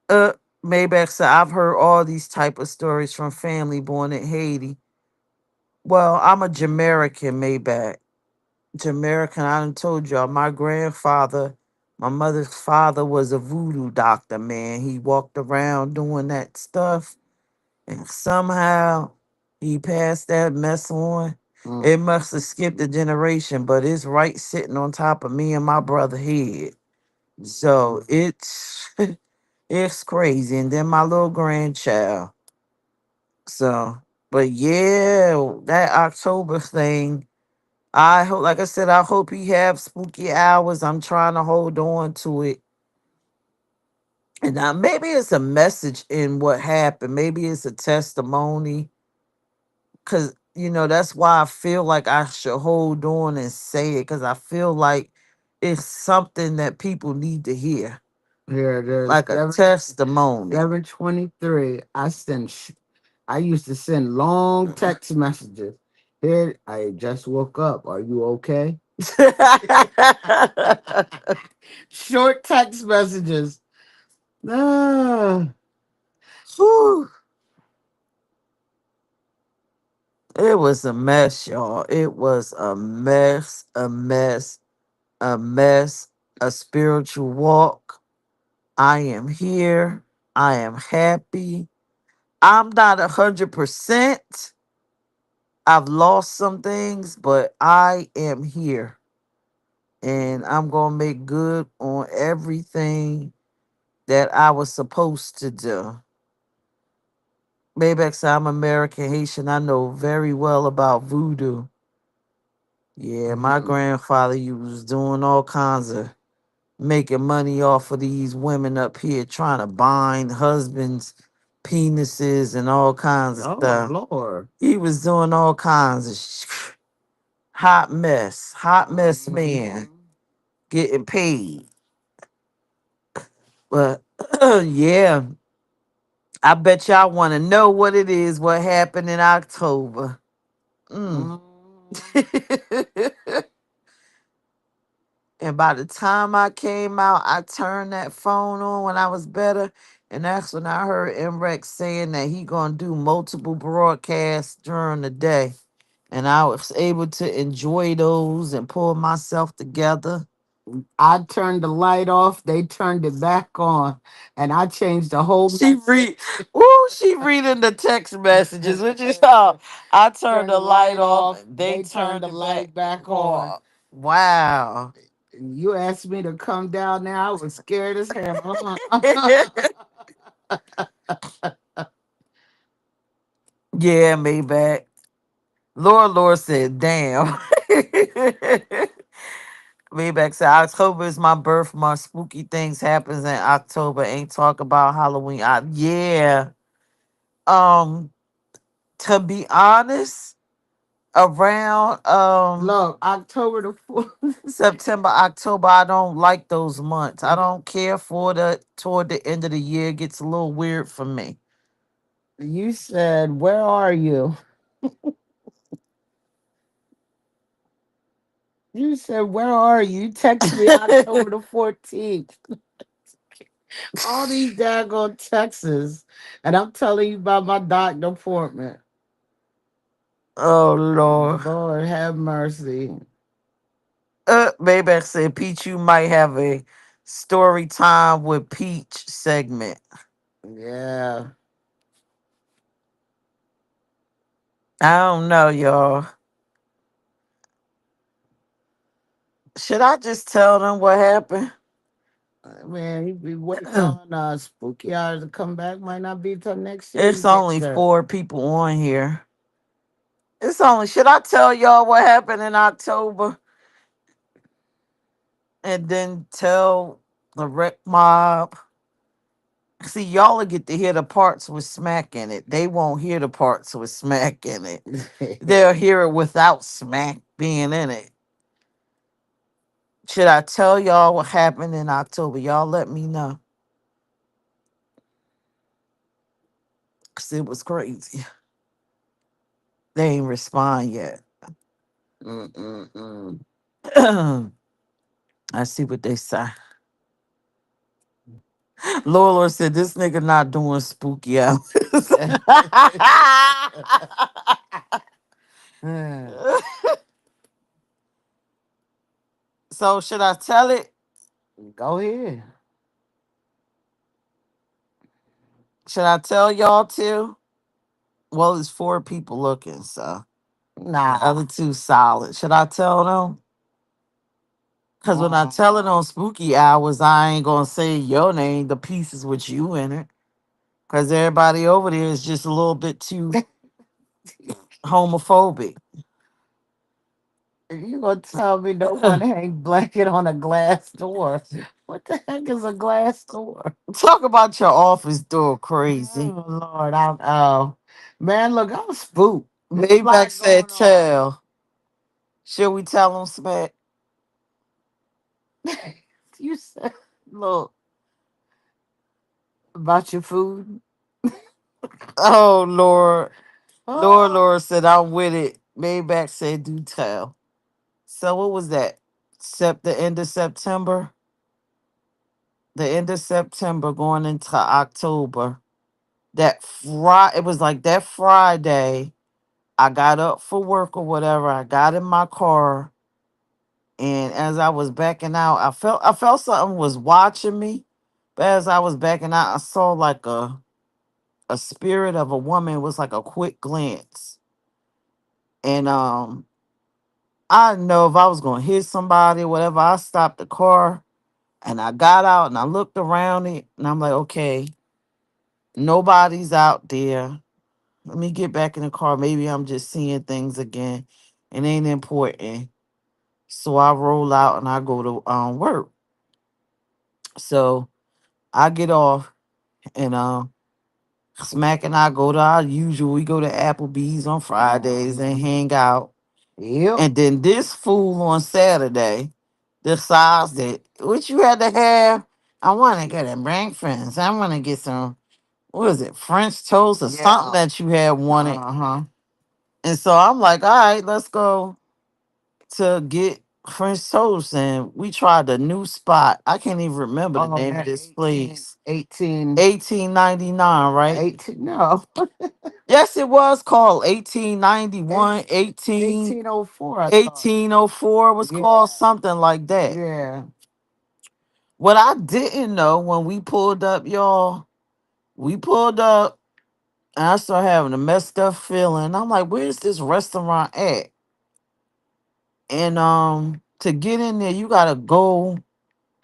Uh, Maybach said, I've heard all these type of stories from family born in Haiti. Well, I'm a Jamaican, Maybach. Jamaican, I done told y'all, my grandfather, my mother's father was a voodoo doctor, man. He walked around doing that stuff, and somehow he passed that mess on. Mm. It must have skipped a generation, but it's right sitting on top of me and my brother head. So it's it's crazy. And then my little grandchild. So, but yeah, that October thing. I hope, like I said, I hope he have spooky hours. I'm trying to hold on to it. And now maybe it's a message in what happened. Maybe it's a testimony. Cause that's why I feel like I should hold on and say it. Cause I feel like it's something that people need to hear. Here it is. Like a testimony. 7:23. I used to send long text messages. Here, I just woke up. Are you okay? Short text messages. Ah, Whew. It was a mess, y'all. It was a mess, a mess, a mess, a spiritual walk. I am here. I am happy. I'm not 100%. I've lost some things, but I am here. And I'm going to make good on everything that I was supposed to do. Maybe I'm American Haitian. I know very well about voodoo. Yeah, my mhm. grandfather, he was doing all kinds of making money off of these women up here trying to bind husbands' penises and all kinds of Oh stuff. Lord. He was doing all kinds of hot mess man Mhm. getting paid. But yeah, I bet y'all want to know what it is, what happened in October. Mm. Mhm. And by the time I came out, I turned that phone on when I was better. And that's when I heard MREX saying that he gonna do multiple broadcasts during the day. And I was able to enjoy those and pull myself together. I turned the light off. They turned it back on, and I changed the whole. She read, ooh, she reading the text messages, which is how I turned Turned the the light light off. off. They They turned turned the it back light back on. on. Wow. You asked me to come down there. I was scared as hell. Yeah, Maybach. Lord said, damn. Maybach said, October is my birth month. Spooky things happens in October. Ain't talk about Halloween. Yeah. Um, to be honest, around Look, October the 4th. September, October, I don't like those months. I don't care for the toward the end of the year. It gets a little weird for me. You said, "Where are you?" You said, "Where are you?" You text me October the 14th. All these daggone texts, and I'm telling you about my doctor appointment. Oh Lord. Lord have mercy. Maybe said Peach, you might have a story time with Peach segment. Yeah. I don't know, y'all. Should I just tell them what happened? Man, he be waiting on spooky hours to come back. Might not be till next year he It's gets only there. 4 people on here. It's only, should I tell y'all what happened in October and then tell the rec mob? See, y'all will get to hear the parts with smack in it. They won't hear the parts with smack in it. They'll hear it without smack being in it. Should I tell y'all what happened in October? Y'all let me know. Cause it was crazy. They ain't respond yet. Mm-mm-mm. I see what they say. Lola said this nigga not doing spooky hours. So should I tell it? Go ahead. Should I tell y'all too? Well, it's 4 people looking, so the Nah. other two solid. Should I tell them? Cause when I tell it on spooky hours, I ain't gonna say your name, the pieces with you in it. Cause everybody over there is just a little bit too homophobic. You gonna tell me no one hang blanket on a glass door? What the heck is a glass door? Talk about your office door crazy. Oh Lord, oh man, look, I'm spooked. There's a Maybach lot said going on. tell. Should we tell them smack? You said, look, about your food. Oh Lord. Oh, Lord said I'm with it. Maybach said do tell. So what was that? The end of September? The end of September going into October. That Friday, it was like that Friday. I got up for work or whatever. I got in my car, and as I was backing out, I felt something was watching me. But as I was backing out, I saw like a spirit of a woman. It was like a quick glance, and I didn't know if I was gonna hit somebody or whatever. I stopped the car and I got out and I looked around it, and I'm like, okay, nobody's out there. Let me get back in the car. Maybe I'm just seeing things again. It ain't important. So I roll out and I go to work. So I get off and Smack and I go to our usual. We go to Applebee's on Fridays and hang out. yep. And then this fool on Saturday decides that what you had to have. I want to get a breakfast. I want to get some, what is it, French toast or something Yeah. that you had wanted. Uh-huh. And so I'm like, all right, let's go to get French toast. And we tried a new spot. I can't even remember the Oh, name of that this place. 18, 1899, right? 18, no, Yes, it was called 1891, 1804, I thought. 1804 was Yeah. called something like that. Yeah. What I didn't know when we pulled up, y'all, we pulled up and I started having a messed up feeling. I'm like, where's this restaurant at? And to get in there, you gotta go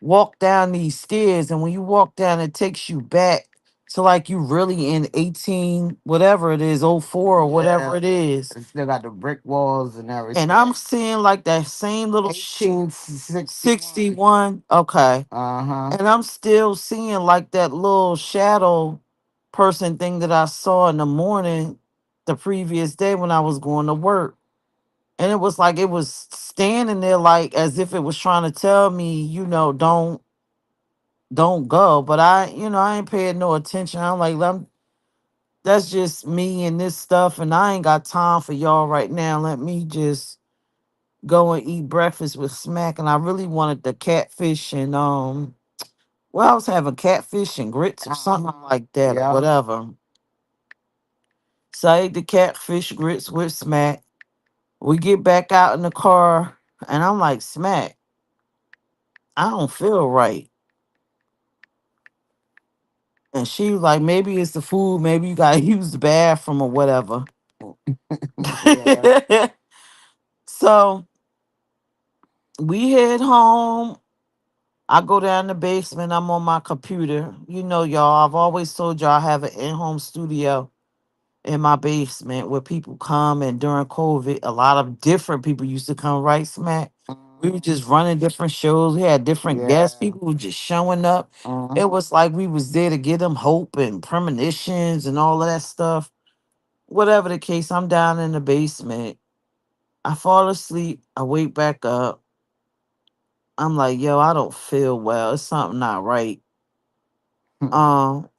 walk down these stairs, and when you walk down, it takes you back to like you really in 18 whatever it is, oh 04 or whatever Yeah. it is. It still got the brick walls and And everything. I'm seeing like that same little 1861. 61. Okay. Uh-huh. And I'm still seeing like that little shadow person thing that I saw in the morning the previous day when I was going to work. And it was like it was standing there like as if it was trying to tell me, don't go. But I ain't paying no attention. I'm like, that's just me and this stuff, and I ain't got time for y'all right now. Let me just go and eat breakfast with Smack. And I really wanted the catfish and well, I was having catfish and grits or something like that or Yeah. whatever. So I ate the catfish grits with Smack. We get back out in the car, and I'm like, Smack, I don't feel right. And she was like, maybe it's the food, maybe you gotta use the bathroom or whatever. Yeah. So we head home. I go down the basement. I'm on my computer. You know, y'all, I've always told y'all I have an in home studio in my basement where people come. And during COVID, a lot of different people used to come, right, Smack? We were just running different shows. We had different guests. Yeah. People were just showing up. It was like we was there to give them hope and premonitions and all of that stuff. Whatever the case, I'm down in the basement. I fall asleep. I wake back up. I'm like, yo, I don't feel well. It's something not right.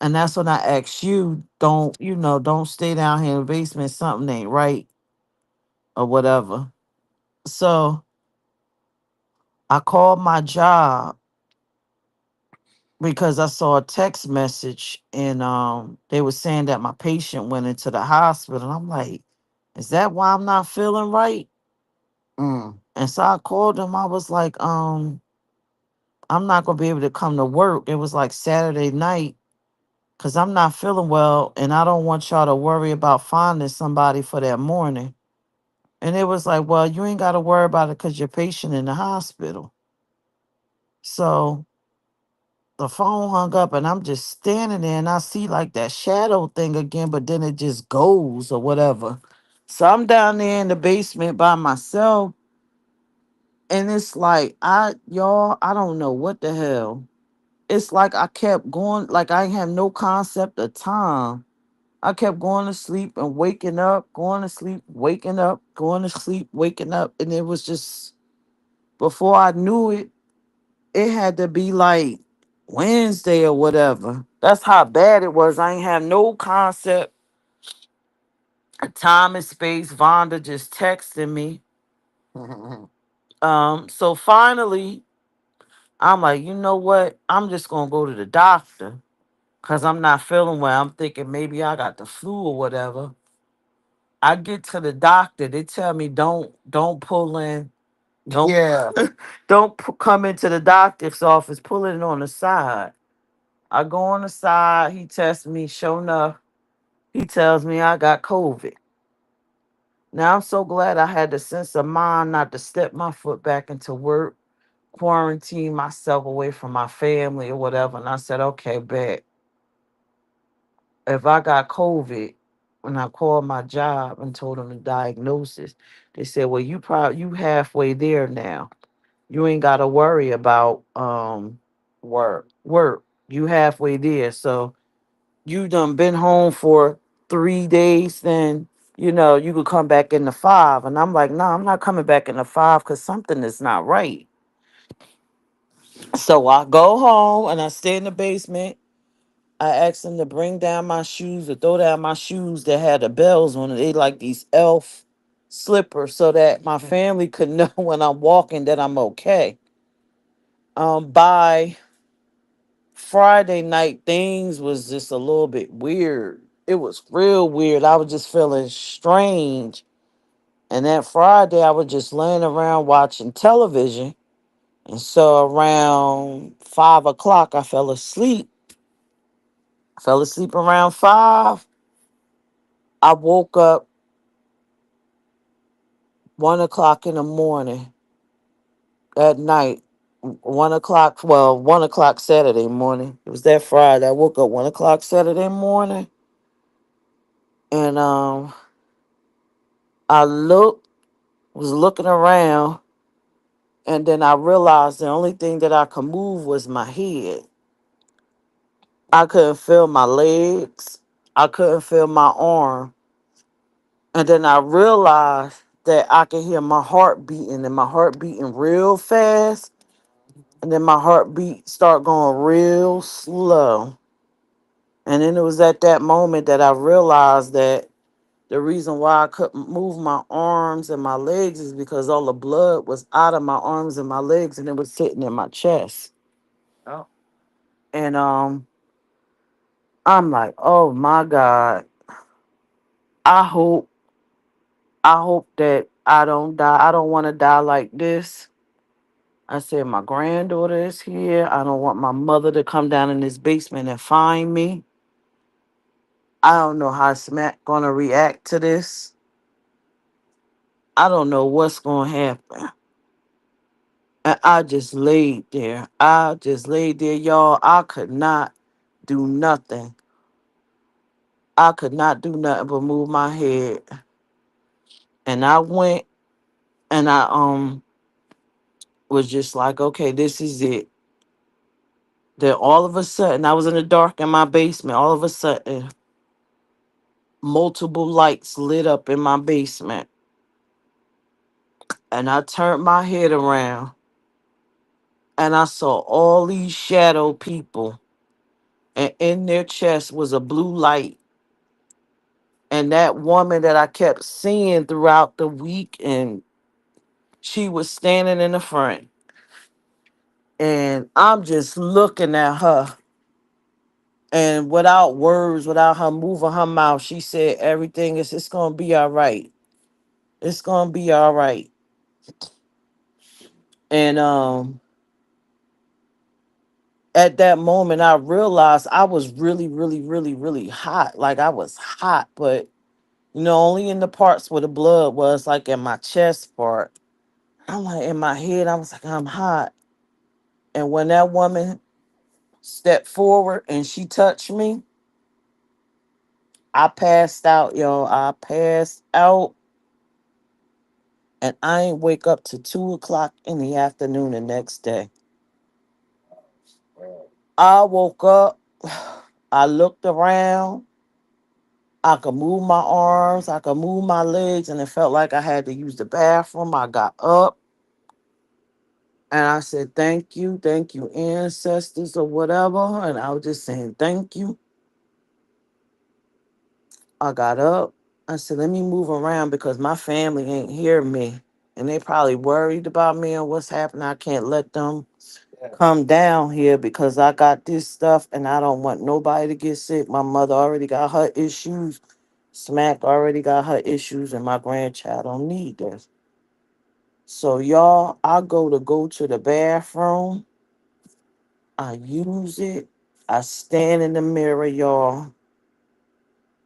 And that's when I asked you, don't stay down here in the basement. Something ain't right or whatever. So I called my job because I saw a text message and they were saying that my patient went into the hospital. I'm like, is that why I'm not feeling right? Mm. And so I called them. I was like, I'm not gonna be able to come to work. It was like Saturday night because I'm not feeling well and I don't want y'all to worry about finding somebody for that morning. And it was like, well, you ain't got to worry about it because your patient in the hospital. So the phone hung up and I'm just standing there and I see like that shadow thing again, but then it just goes or whatever. So I'm down there in the basement by myself and it's like, I don't know what the hell. It's like I kept going, like I ain't have no concept of time. I kept going to sleep and waking up, going to sleep, waking up, going to sleep, waking up. And it was just, before I knew it, it had to be like Wednesday or whatever. That's how bad it was. I ain't have no concept of time and space. Vonda just texted me. So finally, I'm like, you know what? I'm just gonna go to the doctor because I'm not feeling well. I'm thinking maybe I got the flu or whatever. I get to the doctor. They tell me don't pull in, don't Yeah. come into the doctor's office. Pull it on the side. I go on the side. He tests me. Sure enough, he tells me I got COVID. Now I'm so glad I had the sense of mind not to step my foot back into work, quarantine myself away from my family or whatever. And I said, okay, bet if I got COVID, when I called my job and told them the diagnosis, they said, well, you halfway there now. You ain't gotta worry about work. You halfway there. So you done been home for 3 days, then you could come back in the five. And I'm like, no, I'm not coming back in the five because something is not right. So I go home and I stay in the basement. I asked them to bring down my shoes or throw down my shoes that had the bells on it. They like these elf slippers so that my family could know when I'm walking that I'm okay. By Friday night, things was just a little bit weird. It was real weird. I was just feeling strange. And that Friday, I was just laying around watching television. And so around 5 o'clock, I fell asleep. I fell asleep around 5. I woke up 1 o'clock in the morning at night. 1 o'clock, well, 1 o'clock Saturday morning. It was that Friday. I woke up 1 o'clock Saturday morning, and I was looking around, and then I realized the only thing that I could move was my head. I couldn't feel my legs. I couldn't feel my arm. And then I realized that I could hear my heart beating, and my heart beating real fast. And then my heartbeat start going real slow. And then it was at that moment that I realized that the reason why I couldn't move my arms and my legs is because all the blood was out of my arms and my legs, and it was sitting in my chest. Oh. And I'm like, oh my God. I hope I hope that I don't die. I don't want to die like this. I said my granddaughter is here. I don't want my mother to come down in this basement and find me. I don't know how Smack gonna react to this. I don't know what's gonna happen. And I just laid there. I just laid there, y'all. I could not do nothing. I could not do nothing but move my head. And I went and I was just like, okay, this is it. Then all of a sudden, I was in the dark in my basement. All of a sudden, multiple lights lit up in my basement. And I turned my head around and I saw all these shadow people. And in their chest was a blue light. And that woman that I kept seeing throughout the week, and she was standing in the front. And I'm just looking at her. And without words, without her moving her mouth, she said, everything is, it's gonna be all right. It's gonna be all right. And at that moment I realized I was really, really, really, really hot. Like I was hot, but only in the parts where the blood was, like in my chest part. I'm like in my head, I was like, I'm hot. And when that woman stepped forward and she touched me, I passed out, y'all. I passed out, and I ain't wake up to 2 o'clock in the afternoon the next day. I woke up, I looked around, I could move my arms, I could move my legs, and it felt like I had to use the bathroom. I got up and I said, thank you, ancestors or whatever. And I was just saying, thank you. I got up. I said, let me move around because my family ain't hear me. And they probably worried about me and what's happening. I can't let them come down here because I got this stuff and I don't want nobody to get sick. My mother already got her issues. Smack already got her issues, and my grandchild don't need this. So y'all, I go to the bathroom. I use it. I stand in the mirror, y'all,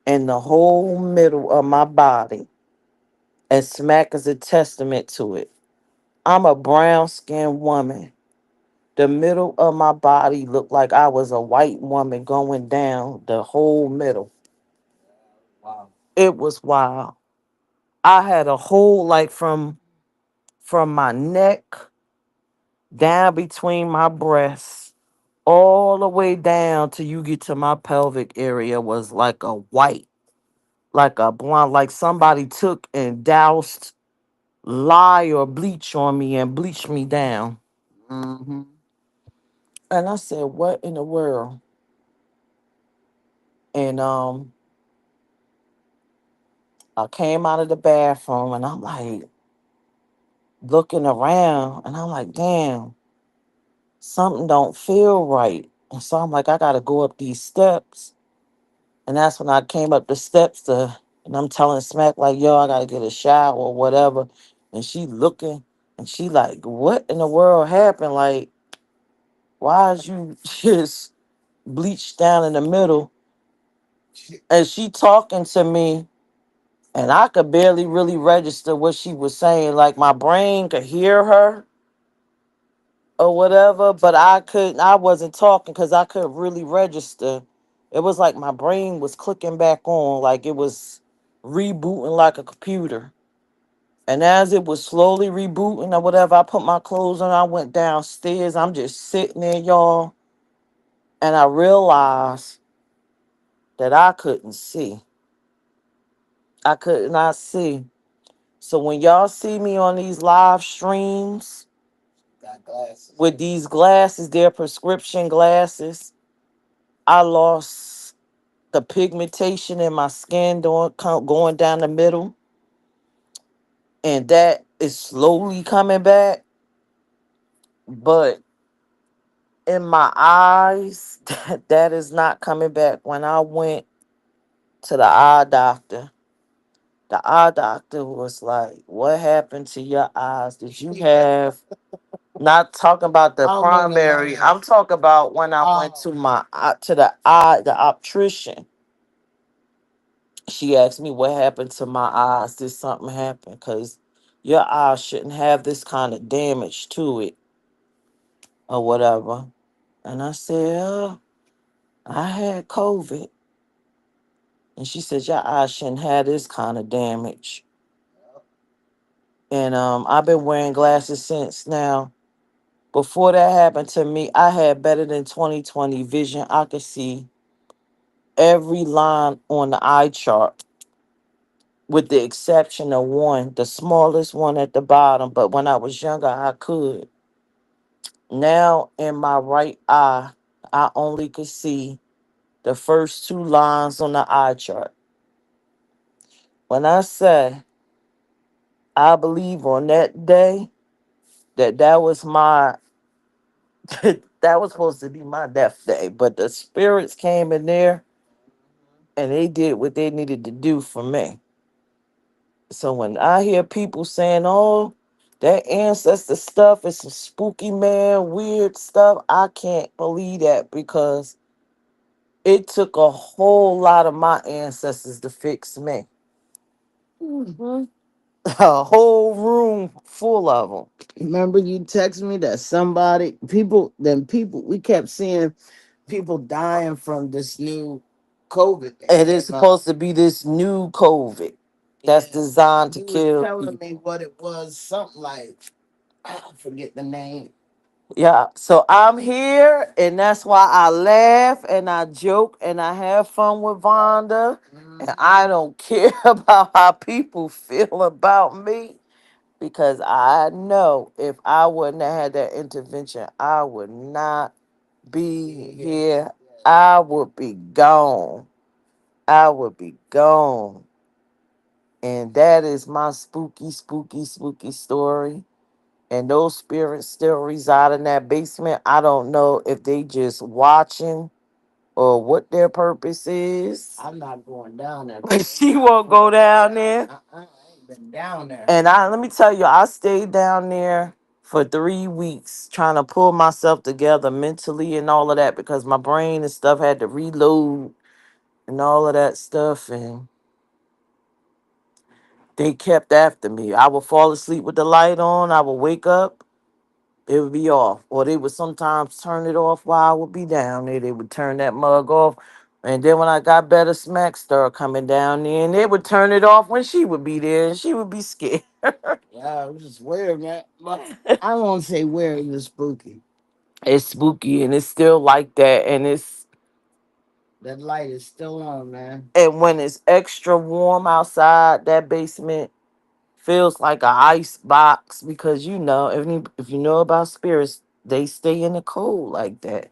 and the whole middle of my body, and Smack is a testament to it. I'm a brown skinned woman. The middle of my body looked like I was a white woman going down the whole middle. It was wild. I had a hole like from my neck down between my breasts all the way down till you get to my pelvic area was like a white, like a blonde, like somebody took and doused lye or bleach on me and bleached me down. Hmm. And I said, what in the world? And I came out of the bathroom and I'm like looking around and I'm like, damn, something don't feel right. And so I'm like, I gotta go up these steps. And that's when I came up the steps and I'm telling Smack like, yo, I gotta get a shower or whatever. And she looking And she like, what in the world happened? Like, why is you just bleached down in the middle? And she talking to me, and I could barely really register what she was saying. Like my brain could hear her or whatever, but I wasn't talking because I couldn't really register. It was like my brain was clicking back on, like it was rebooting like a computer. And as it was slowly rebooting or whatever, I put my clothes on, I went downstairs. I'm just sitting there, y'all, and I realized that I couldn't see. I could not see. So when y'all see me on these live streams with these glasses, they're prescription glasses. I lost the pigmentation in my skin going down the middle, and that is slowly coming back. But in my eyes, that is not coming back. When I went to the eye doctor was like, "What happened to your eyes? Did you have?" Not talking about the primary. I'm talking about when I went to my to the optician. She asked me what happened to my eyes. Did something happen? Because your eyes shouldn't have this kind of damage to it or whatever. And I said, I had COVID. And she said, your eyes shouldn't have this kind of damage. And I've been wearing glasses since now. Before that happened to me, I had better than 20/20 vision. I could see every line on the eye chart with the exception of one, the smallest one at the bottom. But when I was younger, I could. Now in my right eye, I only could see the first two lines on the eye chart. When I say I believe on that day that was my that was supposed to be my death day, but the spirits came in there and they did what they needed to do for me. So when I hear people saying, "Oh, that ancestor stuff is some spooky man, weird stuff," I can't believe that because it took a whole lot of my ancestors to fix me. Mhm. A whole room full of them. Remember, you text me that we kept seeing people dying from this new COVID. It is supposed to be this new COVID that's designed to kill. Telling me what it was, something like I forget the name. Yeah, so I'm here, and that's why I laugh and I joke and I have fun with Vonda, and I don't care about how people feel about me because I know if I wouldn't have had that intervention, I would not be here. I would be gone. I would be gone. And that is my spooky, spooky, spooky story. And those spirits still reside in that basement. I don't know if they just watching or what their purpose is. I'm not going down there. But she won't go down there. I ain't been down there. And let me tell you, I stayed down there for 3 weeks trying to pull myself together mentally and all of that because my brain and stuff had to reload and all of that stuff. And they kept after me. I would fall asleep with the light on. I would wake up. It would be off. Or they would sometimes turn it off while I would be down there. They would turn that mug off. And then when I got better, Smack started coming down there. And they would turn it off when she would be there. And she would be scared. Yeah, it was just weird, man. But I won't say weird, it's spooky. It's spooky and it's still like that. And it's that light is still on, man. And when it's extra warm outside, that basement feels like a ice box because if you know about spirits, they stay in the cold like that.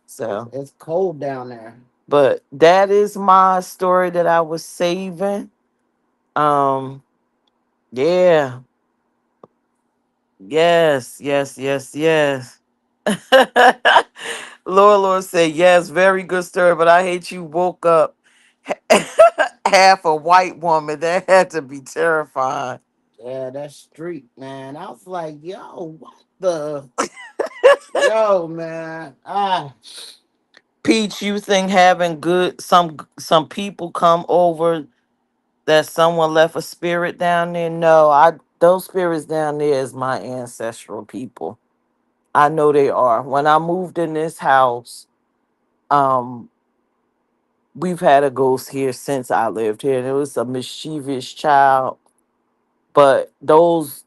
So it's cold down there. But that is my story that I was saving. Um, yeah, yes, yes, yes, yes. Lord said, yes, very good story, but I hate you woke up half a white woman. That had to be terrifying. Yeah, that street, man. I was like, yo, what the yo, man. Peach, you think having good some people come over that someone left a spirit down there? No, I those spirits down there is my ancestral people. I know they are. When I moved in this house, um, we've had a ghost here since I lived here, and it was a mischievous child. But those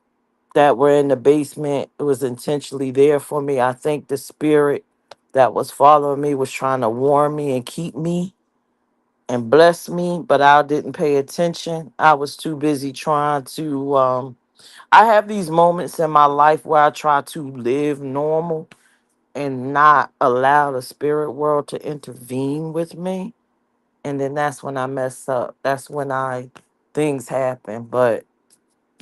that were in the basement, it was intentionally there for me. I think the spirit that was following me was trying to warn me and keep me and bless me, but I didn't pay attention. I was too busy trying to I have these moments in my life where I try to live normal and not allow the spirit world to intervene with me. And then that's when I mess up. That's when I things happen. But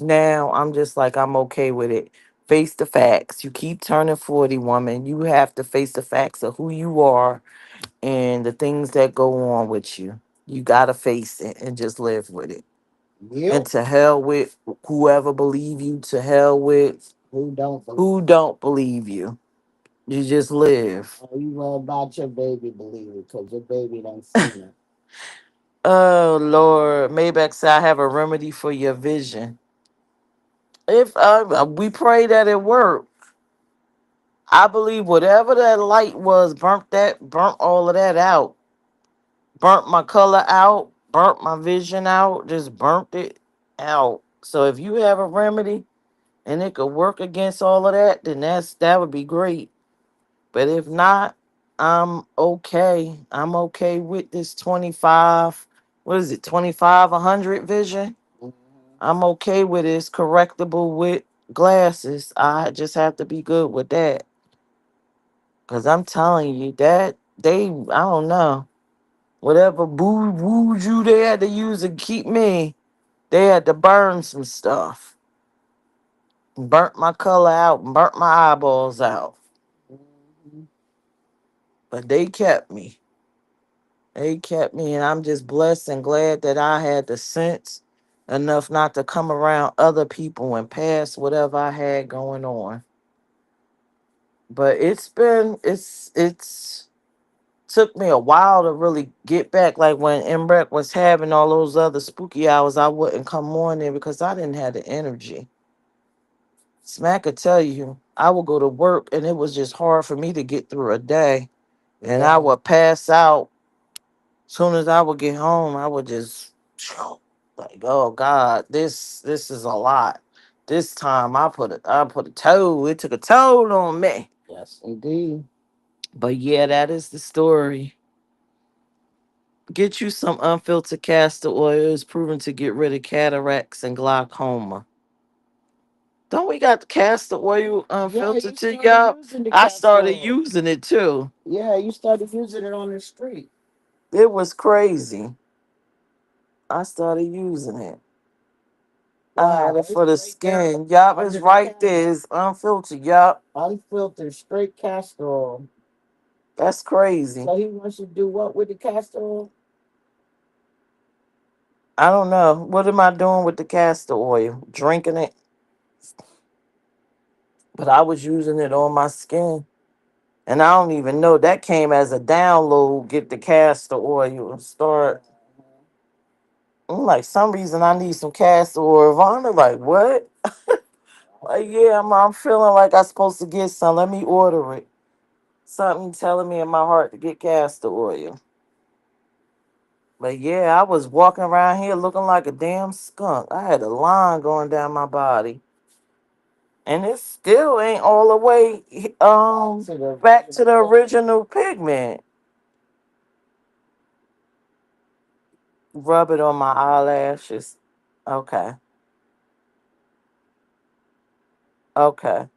now I'm just like I'm okay with it. Face the facts. You keep turning 40, woman. You have to face the facts of who you are and the things that go on with you. You gotta face it and just live with it. And Yep. to hell with whoever believe you, to hell with Who don't believe? who don't believe you. You just live. Oh, you worry about your baby believing because your baby done seen it. Oh Lord, Maybach said I have a remedy for your vision. If we pray that it work, I believe whatever that light was burnt all of that out, burnt my color out, burnt my vision out, just burnt it out. So if you have a remedy and it could work against all of that, then that would be great. But if not, I'm okay. I'm okay with this 25. What is it? 25 100 vision. Mhm. I'm okay with it. It's correctable with glasses. I just have to be good with that. Cause I'm telling you that I don't know. Whatever boo voodoo they had to use to keep me, they had to burn some stuff. Burnt my color out, burnt my eyeballs out. Mhm. But they kept me. They kept me, and I'm just blessed and glad that I had the sense enough not to come around other people and pass whatever I had going on. But it's took me a while to really get back. Like when Embrek was having all those other spooky hours, I wouldn't come on there because I didn't have the energy. Smack could tell you, I would go to work and it was just hard for me to get through a day. And I Yeah. would pass out. Soon as I would get home, I would just like, oh God, this is a lot. This time I put a toll. It took a toll on me. Yes, indeed. But yeah, that is the story. Get you some unfiltered castor oil is proven to get rid of cataracts and glaucoma. Don't we got the castor oil Yeah, unfiltered you to started y'all? using the I castor started oil. using it too. Yeah, you started using it on the street. It was crazy. I started using it. I Wow, had it it's for the right there skin. Yup, it's under the right camera. there. It's unfiltered. Yup. Unfiltered, straight castor oil. That's crazy. So he wants you to do what with the castor oil? I don't know. What am I doing with the castor oil? Drinking it. But I was using it on my skin. And I don't even know. That came as a download. Get the castor oil and start. I'm like, some reason I need some castor oil. Vonna like, what? Like, yeah, I'm feeling like I'm supposed to get some. Let me order it. Something telling me in my heart to get castor oil. But yeah, I was walking around here looking like a damn skunk. I had a line going down my body. And it still ain't all the way back to the original pigment. Rub it on my eyelashes. Okay. Okay.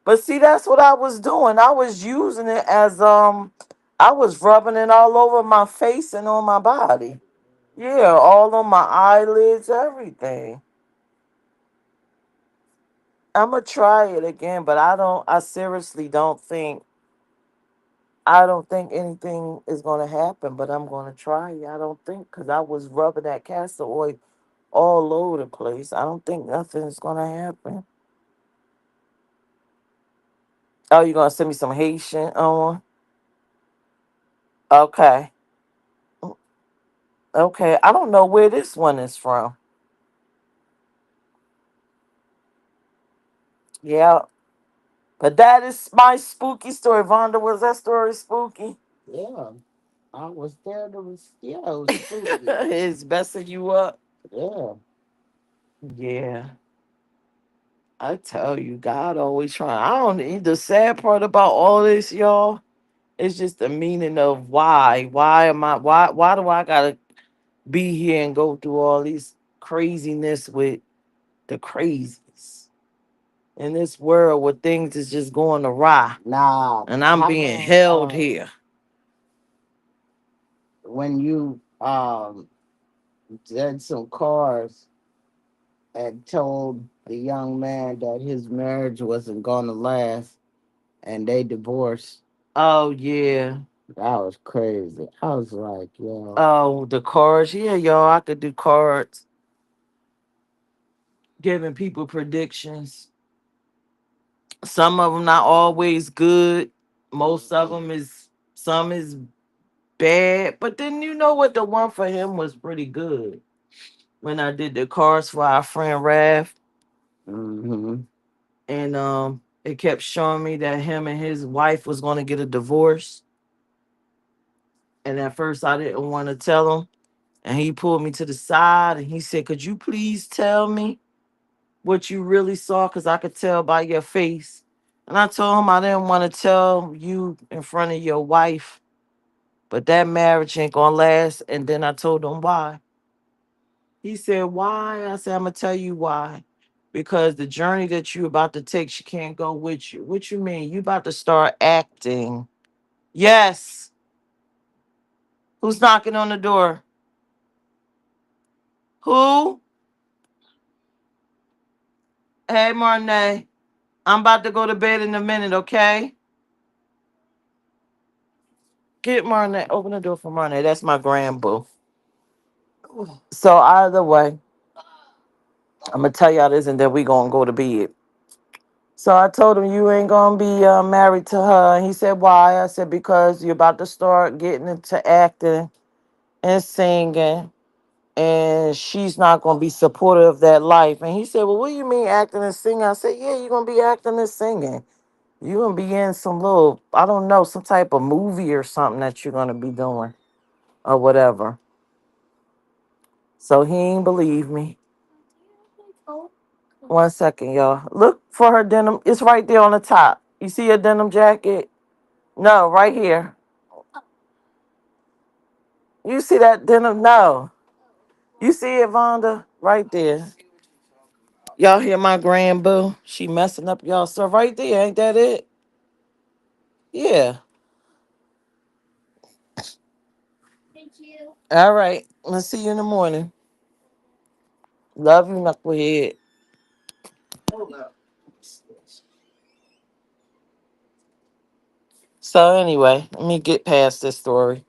But see, that's what I was doing. I was using it as I was rubbing it all over my face and on my body. Yeah, all on my eyelids, everything. I'm gonna try it again, but I seriously don't think anything is gonna happen, but I'm gonna try it. I don't think because I was rubbing that castor oil all over the place. I don't think nothing's gonna happen. Oh, you gonna send me some Haitian on? Okay. Okay. I don't know where this one is from. Yeah. But that is my spooky story. Vonda, was that story spooky? Yeah, I was there. It was, yeah, it was spooky. It's messing you up. Yeah. Yeah. I tell you, God always trying. I don't the sad part about all this, y'all. It's just the meaning of why. Why am I why do I gotta be here and go through all these craziness with the crazies in this world where things is just going awry Now, and I'm how being about held here. when you did some cars and told the young man that his marriage wasn't gonna last and they divorced? Oh yeah. That was crazy. I was like, yo, Oh, the cards. Yeah, y'all, I could do cards, giving people predictions. Some of them not always good. Most of them is some is bad. But then you know what? The one for him was pretty good. When I did the cards for our friend Raph, mm-hmm. and it kept showing me that him and his wife was going to get a divorce. And at first I didn't want to tell him. And he pulled me to the side and he said, "Could you please tell me what you really saw? Because I could tell by your face." And I told him I didn't want to tell you in front of your wife, but that marriage ain't gonna last. And then I told him why. He said, "Why?" I said, "I'm gonna tell you why. Because the journey that you about to take, she can't go with you." "What you mean? You about to start acting?" "Yes." "Who's knocking on the door?" "Who?" "Hey, Marnay, I'm about to go to bed in a minute, okay?" Get Marnay. Open the door for Marnay. That's my grand boo. So either way, I'm gonna tell y'all this, and then we gonna go to bed. So I told him you ain't gonna be married to her, and he said why? I said because you're about to start getting into acting and singing, and she's not gonna be supportive of that life. And he said, "Well, what do you mean acting and singing?" I said, "Yeah, you're gonna be acting and singing. You're gonna be in some little, I don't know, some type of movie or something that you're gonna be doing or whatever." So he ain't believe me. One second, y'all. Look for her denim. It's right there on the top. You see a denim jacket? No, right here. You see that denim? No. You see it, Vonda? Right there. Y'all hear my grand boo? She messing up y'all stuff right there. Ain't that it? Yeah. All right. Let's see you in the morning. Love you, knucklehead. So anyway, let me get past this story.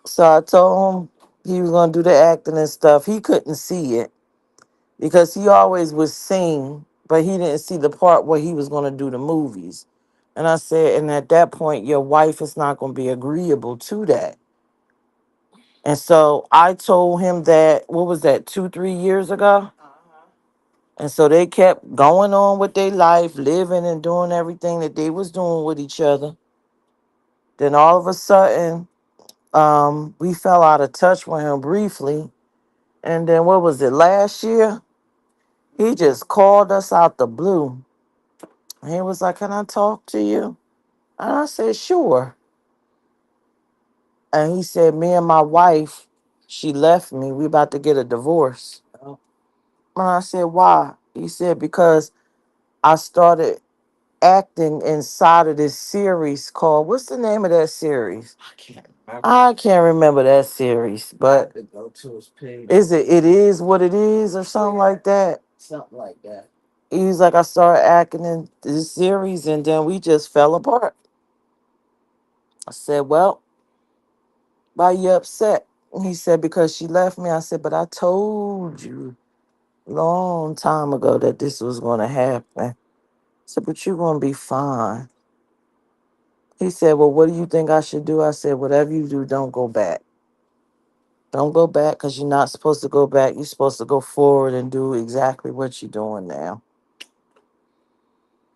So I told him he was gonna do the acting and stuff. He couldn't see it because he always would sing, but he didn't see the part where he was gonna do the movies. And I said, and at that point, your wife is not gonna be agreeable to that. And so I told him that, what was that, 2, 3 years ago? And so they kept going on with their life, living and doing everything that they was doing with each other. Then all of a sudden, we fell out of touch with him briefly. And then what was it, last year? He just called us out the blue. He was like, "Can I talk to you?" And I said, "Sure." And he said, "Me and my wife, she left me. We about to get a divorce." And I said, "Why?" He said, "Because I started acting inside of this series called, what's the name of that series? I can't remember that series, but is it It Is What It Is or something like that? Something like that. He was like, I started acting in this series and then we just fell apart. I said, well, why you upset? He said, because she left me. I said, but I told you long time ago that this was going to happen. I said, but you're going to be fine. He said, well, what do you think I should do? I said, whatever you do, don't go back. Don't go back because you're not supposed to go back. You're supposed to go forward and do exactly what you're doing now.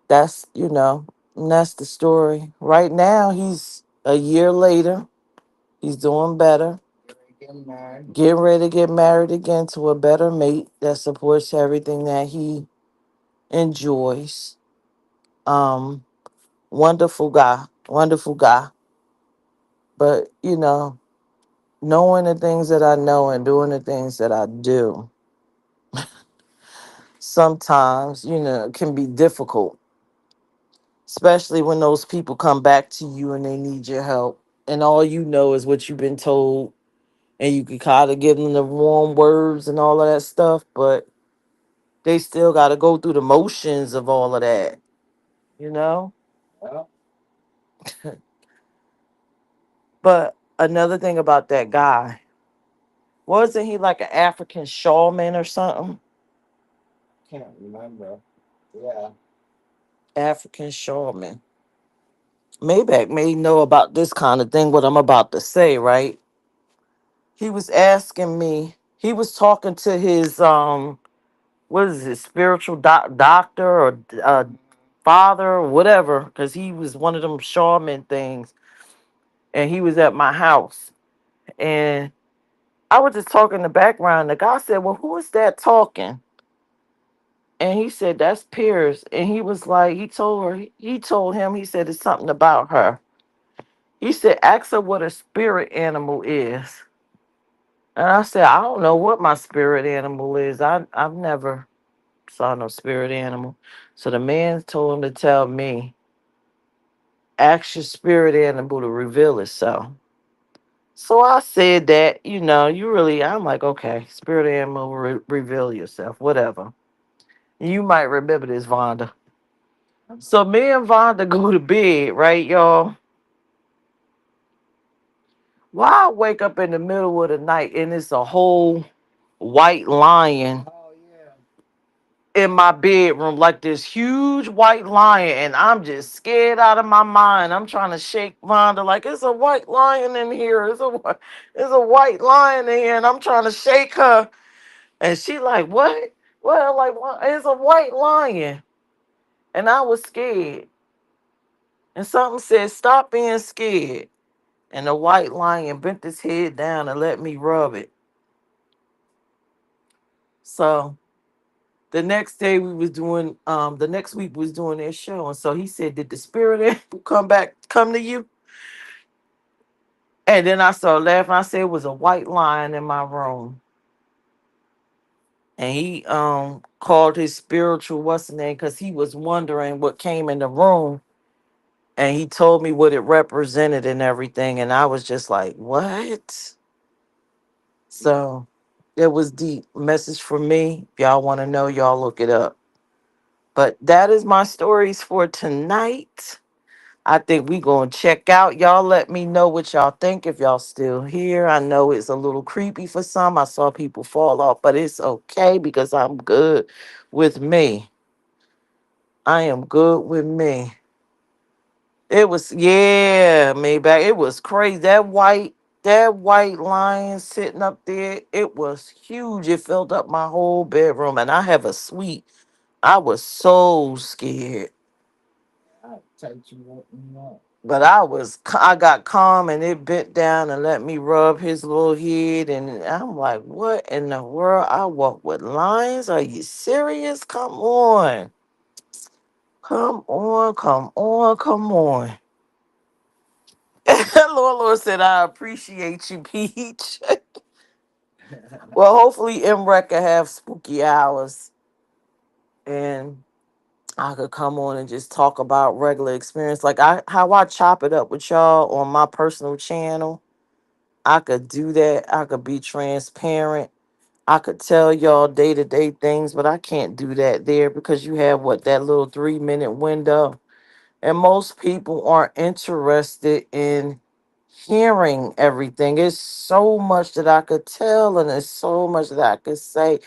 That's, and that's the story. Right now, he's a year later. He's doing better. Getting ready to get married again to a better mate that supports everything that he enjoys. Um, Wonderful guy. Wonderful guy. But, knowing the things that I know and doing the things that I do, sometimes, can be difficult, especially when those people come back to you and they need your help. And all you know is what you've been told, and you can kind of give them the warm words and all of that stuff, but they still got to go through the motions of all of that, you know? But another thing about that guy, wasn't he like an African shaman or something? Can't remember. Yeah. African shaman. Maybach may know about this kind of thing, what I'm about to say, right? He was asking me, he was talking to his what is it, spiritual doctor or father or whatever, because he was one of them shaman things, and he was at my house, and I was just talking in the background. The guy said, well, who is that talking? And he said, that's Pierce. And he was like, he told him, he said, it's something about her. He said, ask her what a spirit animal is. And I said, I don't know what my spirit animal is. I've never saw no spirit animal. So the man told him to tell me, ask your spirit animal to reveal itself. So I said that, I'm like, okay, spirit animal, reveal yourself, whatever. You might remember this, Vonda. So me and Vonda go to bed, right, y'all? Why I wake up in the middle of the night and it's a whole white lion in my bedroom, like this huge white lion, and I'm just scared out of my mind. I'm trying to shake Vonda like it's a white lion in here. It's a white lion in here, and I'm trying to shake her, and she like, what? Well, like, what? It's a white lion, and I was scared, and something said, stop being scared, and the white lion bent his head down and let me rub it. So the next day we was doing the next week we was doing their show, and so he said, did the spirit animal come to you? And then I started laughing. I said it was a white lion in my room. And he called his spiritual what's the name, because he was wondering what came in the room, and he told me what it represented and everything, and I was just like, what? So it was deep. Message for me. If y'all want to know, y'all look it up. But that is my stories for tonight. I think we gonna check out. Y'all let me know what y'all think if y'all still here. I know it's a little creepy for some. I saw people fall off, but it's okay because I'm good with me. I am good with me. It was, yeah, Maybach. It was crazy. That white lion sitting up there, it was huge. It filled up my whole bedroom, and I have a suite. I was so scared. But I got calm, and it bent down and let me rub his little head. And I'm like, what in the world? I walk with lions? Are you serious? Come on. Come on, come on, come on. Lord said, I appreciate you, Peach. Well, hopefully, MREC can have spooky hours, and I could come on and just talk about regular experience. Like how I chop it up with y'all on my personal channel. I could do that. I could be transparent. I could tell y'all day to day things, but I can't do that there because you have that little 3 minute window. And most people aren't interested in hearing everything. It's so much that I could tell, and there's so much that I could say.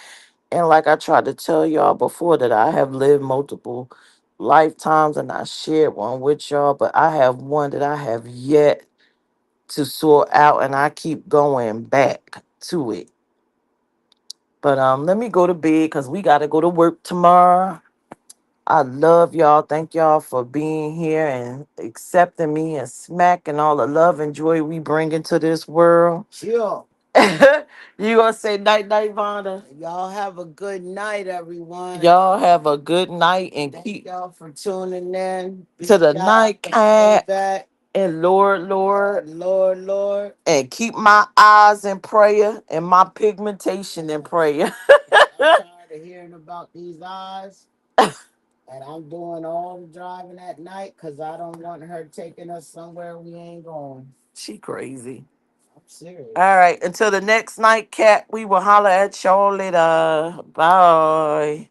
And like I tried to tell y'all before, that I have lived multiple lifetimes and I shared one with y'all, but I have one that I have yet to sort out, and I keep going back to it. But let me go to bed because we gotta go to work tomorrow. I love y'all. Thank y'all for being here and accepting me and smacking all the love and joy we bring into this world. Sure. You gonna say night night, Vonda? Y'all have a good night, everyone. Y'all have a good night and Thank keep y'all for tuning in. to the Big shout out to nightcap Back. and Lord. and keep my eyes in prayer and my pigmentation in prayer. I'm tired of hearing about these eyes. And I'm doing all the driving at night because I don't want her taking us somewhere we ain't going. She crazy. I'm serious. All right, until the next nightcap, we will holler at y'all later. Bye.